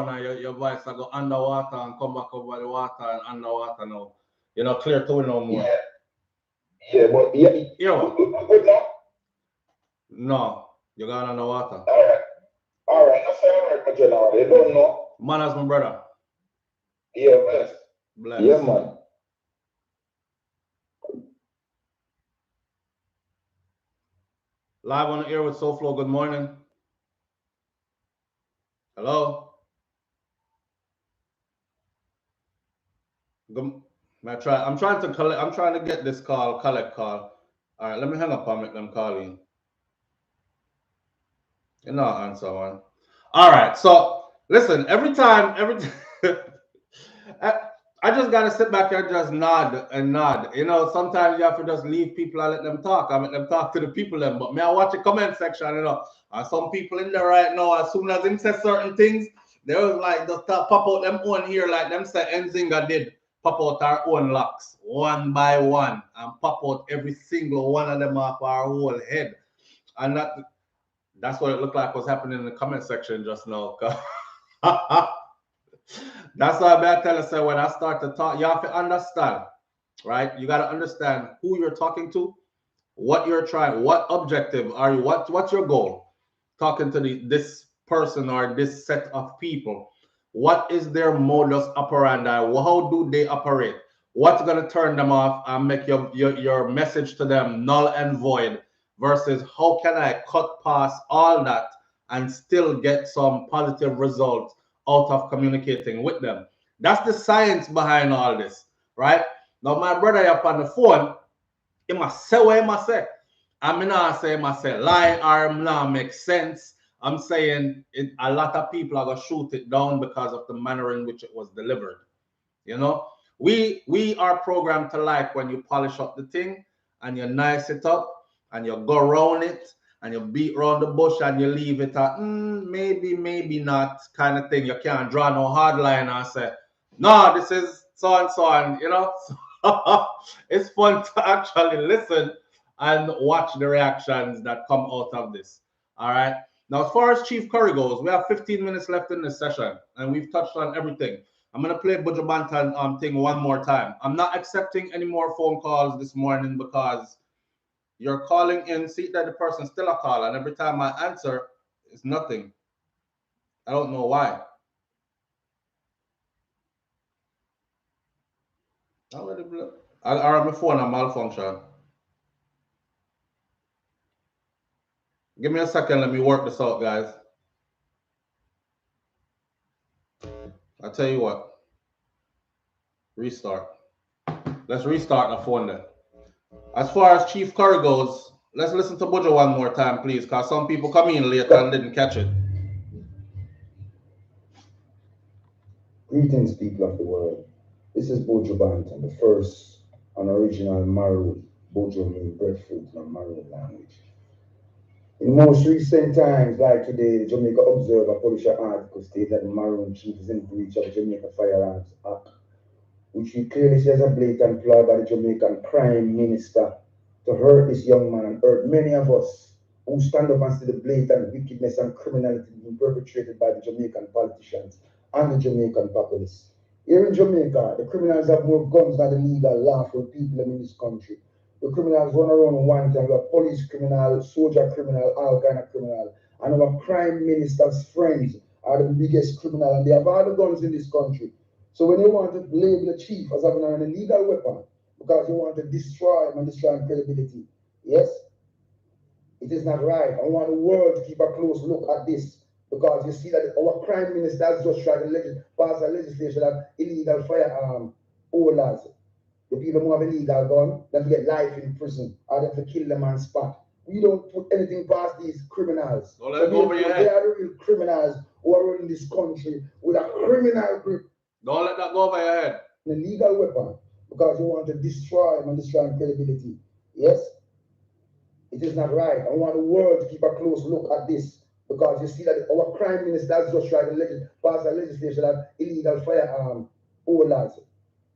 [SPEAKER 1] and your voice I go underwater and come back over the water and underwater now. You're not clear to it no more.
[SPEAKER 2] Yeah, but yeah.
[SPEAKER 1] You know what?
[SPEAKER 2] Good now?
[SPEAKER 1] No, you're going underwater.
[SPEAKER 2] Alright, that's alright, my general. You don't know.
[SPEAKER 1] Manners, my brother.
[SPEAKER 2] Yeah, bless.
[SPEAKER 1] Bless.
[SPEAKER 2] Yeah, man.
[SPEAKER 1] Live on the air with SouFLo. Good morning. Hello. I'm trying to get this collect call. All right, let me hang up and make them call in. You're not answer one. All right, so listen. Every time, I just gotta sit back and just nod and nod. You know, sometimes you have to just leave people and let them talk. I make them talk to the people then. But me, I watch the comment section. You know, and some people in there right now, as soon as them say certain things, they was like just pop out them own here, like them say Nzinga did. Pop out our own locks one by one and pop out every single one of them off our whole head. And that's what it looked like was happening in the comment section just now. That's why I tell you, so when I start to talk, you have to understand, right? You got to understand who you're talking to, what you're trying, what objective are you, what's your goal? Talking to this person or this set of people. What is their modus operandi? How do they operate? What's going to turn them off and make your message to them null and void versus how can I cut past all that and still get some positive results out of communicating with them? That's the science behind all this, right? Now, my brother up on the phone, he must say what he must say. I'm not saying myself lie or not make sense. I'm saying a lot of people are gonna shoot it down because of the manner in which it was delivered. You know, we are programmed to like when you polish up the thing and you nice it up and you go around it and you beat around the bush and you leave it at maybe not kind of thing. You can't draw no hard line and say, no, this is so and so, and you know. It's fun to actually listen and watch the reactions that come out of this. All right. Now, as far as Chief Currie goes, we have 15 minutes left in this session, and we've touched on everything. I'm gonna play Buju Banton thing one more time. I'm not accepting any more phone calls this morning because you're calling in, see that the person's still a call, and every time I answer, it's nothing. I don't know why. I have my phone a malfunction. Give me a second, let me work this out, guys. I'll tell you what. Restart. Let's restart the phone then. As far as Chief Currie goes, let's listen to Buju one more time, please, because some people come in late and didn't catch it.
[SPEAKER 2] Greetings, people of the world. This is Buju Banton, the first and original Maroon. Buju means breadfruit in a Maroon language. In most recent times, like today, the Jamaica Observer published an article stating that the Maroon chief is in breach of the Jamaica Firearms Act, which he clearly says a blatant ploy by the Jamaican Prime Minister to hurt this young man and hurt many of us who stand up and see the blatant wickedness and criminality being perpetrated by the Jamaican politicians and the Jamaican populace. Here in Jamaica, the criminals have more guns than the legal, lawful people in this country. The criminals run around one time. We have police criminal, soldier criminal, all kind of criminal. And our prime minister's friends are the biggest criminal, and they have all the guns in this country. So when you want to label the chief as having an illegal weapon, because you want to destroy him and destroy his credibility, yes, it is not right. I want the world to keep a close look at this, because you see that our prime minister has just tried to pass a legislation that illegal firearm holders, the people who have a legal gun, them get life in prison, or them to kill them on spot. We don't put anything past these criminals.
[SPEAKER 1] Don't let it go over your
[SPEAKER 2] They
[SPEAKER 1] head.
[SPEAKER 2] are the real criminals who are running this country with a criminal grip.
[SPEAKER 1] Don't let that go over your head.
[SPEAKER 2] A legal weapon, because you want to destroy him and destroy his credibility. Yes? It is not right. I want the world to keep a close look at this because you see that our prime minister has just tried to pass a legislation that illegal firearm orders.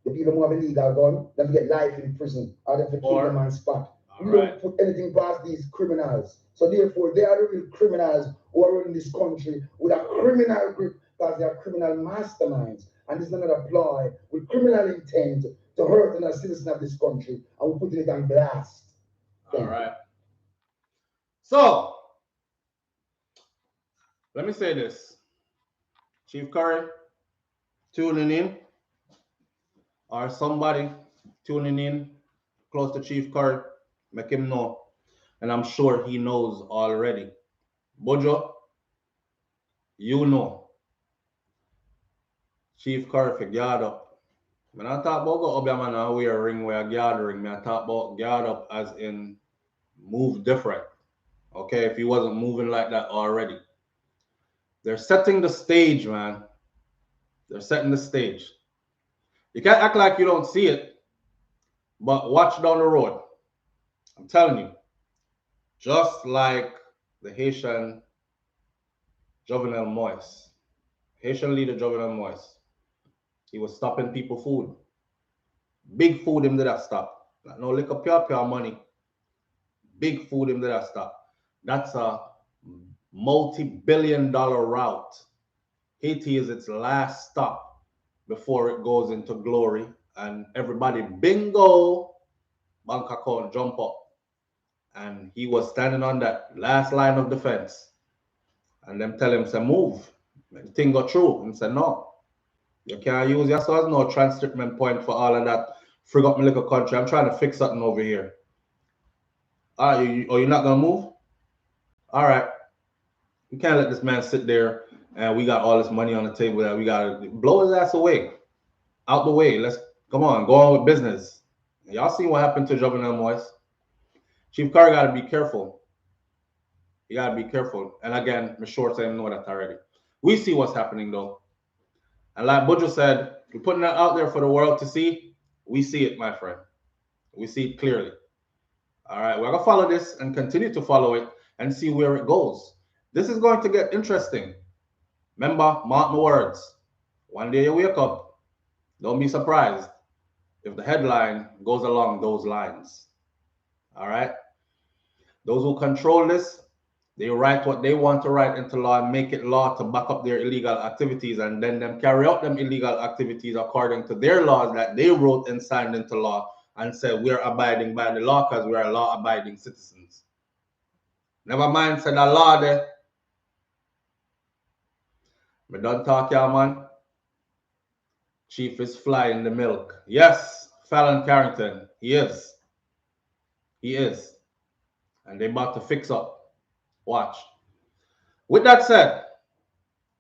[SPEAKER 2] The people who have illegal gun, them get life in prison or them to kill them on spot. We don't put anything past these criminals. So therefore, they are the real criminals who are running this country with a criminal grip because they are criminal masterminds. And this is another ploy with criminal intent to hurt another citizen of this country, and we're putting it on blast.
[SPEAKER 1] All right. So, let me say this. Chief Currie tuning in, or somebody tuning in close to Chief Currie, make him know. And I'm sure he knows already. Buju, you know. Chief Currie for guard up. When I talk about go up your man and wear a ring where a guard ring, I talk about guard up as in move different. Okay, if he wasn't moving like that already. They're setting the stage, man. They're setting the stage. You can't act like you don't see it, but watch down the road. I'm telling you. Just like the Haitian Jovenel Moise, Haitian leader Jovenel Moise, he was stopping people food. Big food him did that stop. Like no liquor pure money. Big food him did that stop. That's a multi-billion-dollar route. Haiti is its last stop before it goes into glory. And everybody, bingo, bank account jump up. And he was standing on that last line of defense. And them tell him, say, move. The thing got through. And said, no. You can't use your so as no transshipment point for all of that. Frig up my little country. I'm trying to fix something over here. You're not going to move? All right. We can't let this man sit there and we got all this money on the table that we got to blow his ass away. Out the way. Let's come on, go on with business. Y'all seen what happened to Jovenel Moise? Chief Currie got to be careful. You got to be careful. And again, Ms. Short saying know that already. We see what's happening though. And like Buju said, we're putting that out there for the world to see. We see it, my friend. We see it clearly. All right, we're going to follow this and continue to follow it and see where it goes. This is going to get interesting. Remember, mark my words. One day you wake up, don't be surprised if the headline goes along those lines. All right? Those who control this, they write what they want to write into law and make it law to back up their illegal activities, and then them carry out them illegal activities according to their laws that they wrote and signed into law and said we're abiding by the law because we're law-abiding citizens. Never mind, said the law there. We don't talk, y'all, man. Chief is flying the milk. Yes, Fallon Carrington. He is. He is. And they about to fix up. Watch. With that said,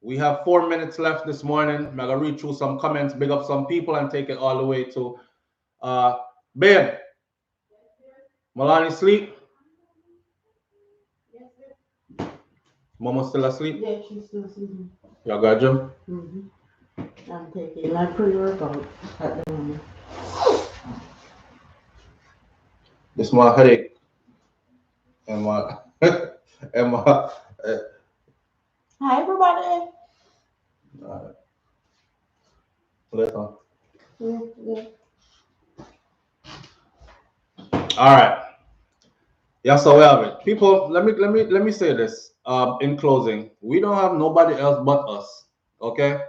[SPEAKER 1] we have 4 minutes left this morning. I'm going to read through some comments, big up some people, and take it all the way to babe. Malani sleep?
[SPEAKER 3] Yes, sir.
[SPEAKER 1] Mama still asleep?
[SPEAKER 3] Yeah, she's still sleeping.
[SPEAKER 1] Y'all got Jim?
[SPEAKER 3] I'm taking my pre-workout at the moment.
[SPEAKER 1] This my headache. And my and my
[SPEAKER 3] Hi, everybody.
[SPEAKER 1] Later.
[SPEAKER 3] Yeah.
[SPEAKER 1] All right. Yeah, so we have it. People, let me say this. In closing, we don't have nobody else but us. Okay?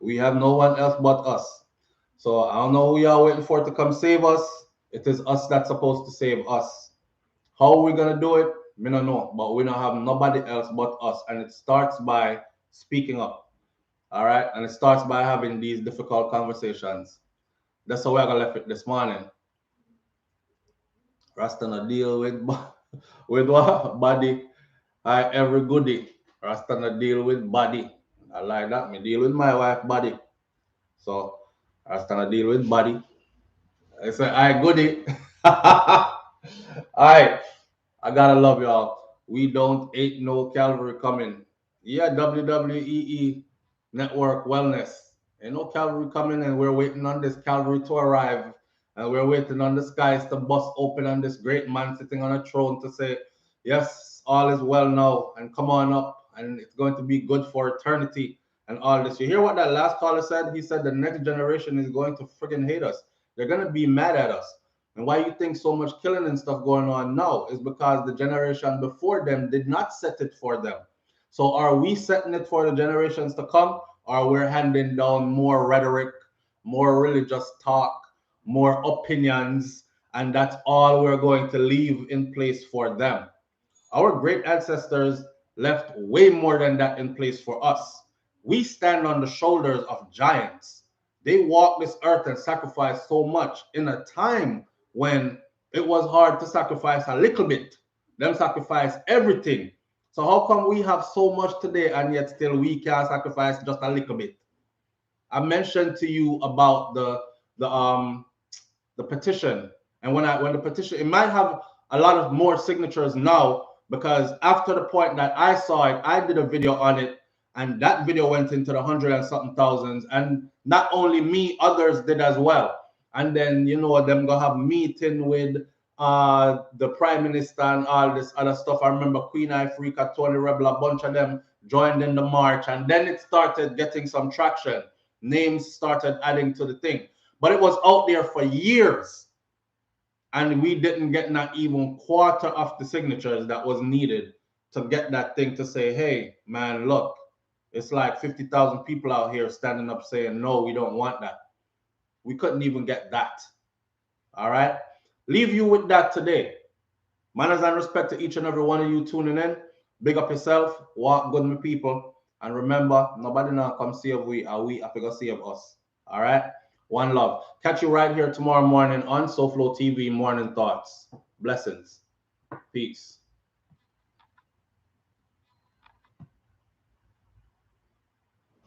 [SPEAKER 1] We have no one else but us. So I don't know who y'all waiting for to come save us. It is us that's supposed to save us. How are we gonna do it? We don't know, but we don't have nobody else but us. And it starts by speaking up. All right, and it starts by having these difficult conversations. That's how we're gonna left it this morning. Rasta no deal with what body. I every goodie. Rasta no deal with body. I like that. Me deal with my wife body. So Rasta no deal with body. I say I goodie. Alright. I gotta love y'all. We don't ain't no Calvary coming. Yeah, WWE Network Wellness. Ain't no Calvary coming, and we're waiting on this Calvary to arrive. And we're waiting on the skies to bust open on this great man sitting on a throne to say, Yes, all is well now, and come on up, and it's going to be good for eternity and all this. You hear what that last caller said? He said the next generation is going to friggin' hate us. They're gonna be mad at us. And why you think so much killing and stuff going on now is because the generation before them did not set it for them. So are we setting it for the generations to come, or we're handing down more rhetoric, more religious talk, more opinions, and that's all we're going to leave in place for them? Our great ancestors left way more than that in place for us. We stand on the shoulders of giants. They walked this earth and sacrificed so much in a time when it was hard to sacrifice a little bit. Them sacrifice everything. So how come we have so much today and yet still we can't sacrifice just a little bit? I mentioned to you about the um the petition. And when the petition, it might have a lot of more signatures now because after the point that I saw it, I did a video on it, and that video went into the hundred and something thousands. And not only me, others did as well. And then them gonna have meeting with the prime minister and all this other stuff. I remember Queen Ifrika, Tony Rebel, a bunch of them joined in the march, and then it started getting some traction. Names started adding to the thing, but it was out there for years, and we didn't get not even quarter of the signatures that was needed to get that thing to say, hey man, look, it's like 50,000 people out here standing up saying no, we don't want that. We couldn't even get that. All right, leave you with that today. Manners and respect to each and every one of you tuning in. Big up yourself, walk good with people, and remember, nobody now come save we, and we have to go save us. All right, one love. Catch you right here tomorrow morning on SouFLoTV Morning Thoughts. Blessings. Peace.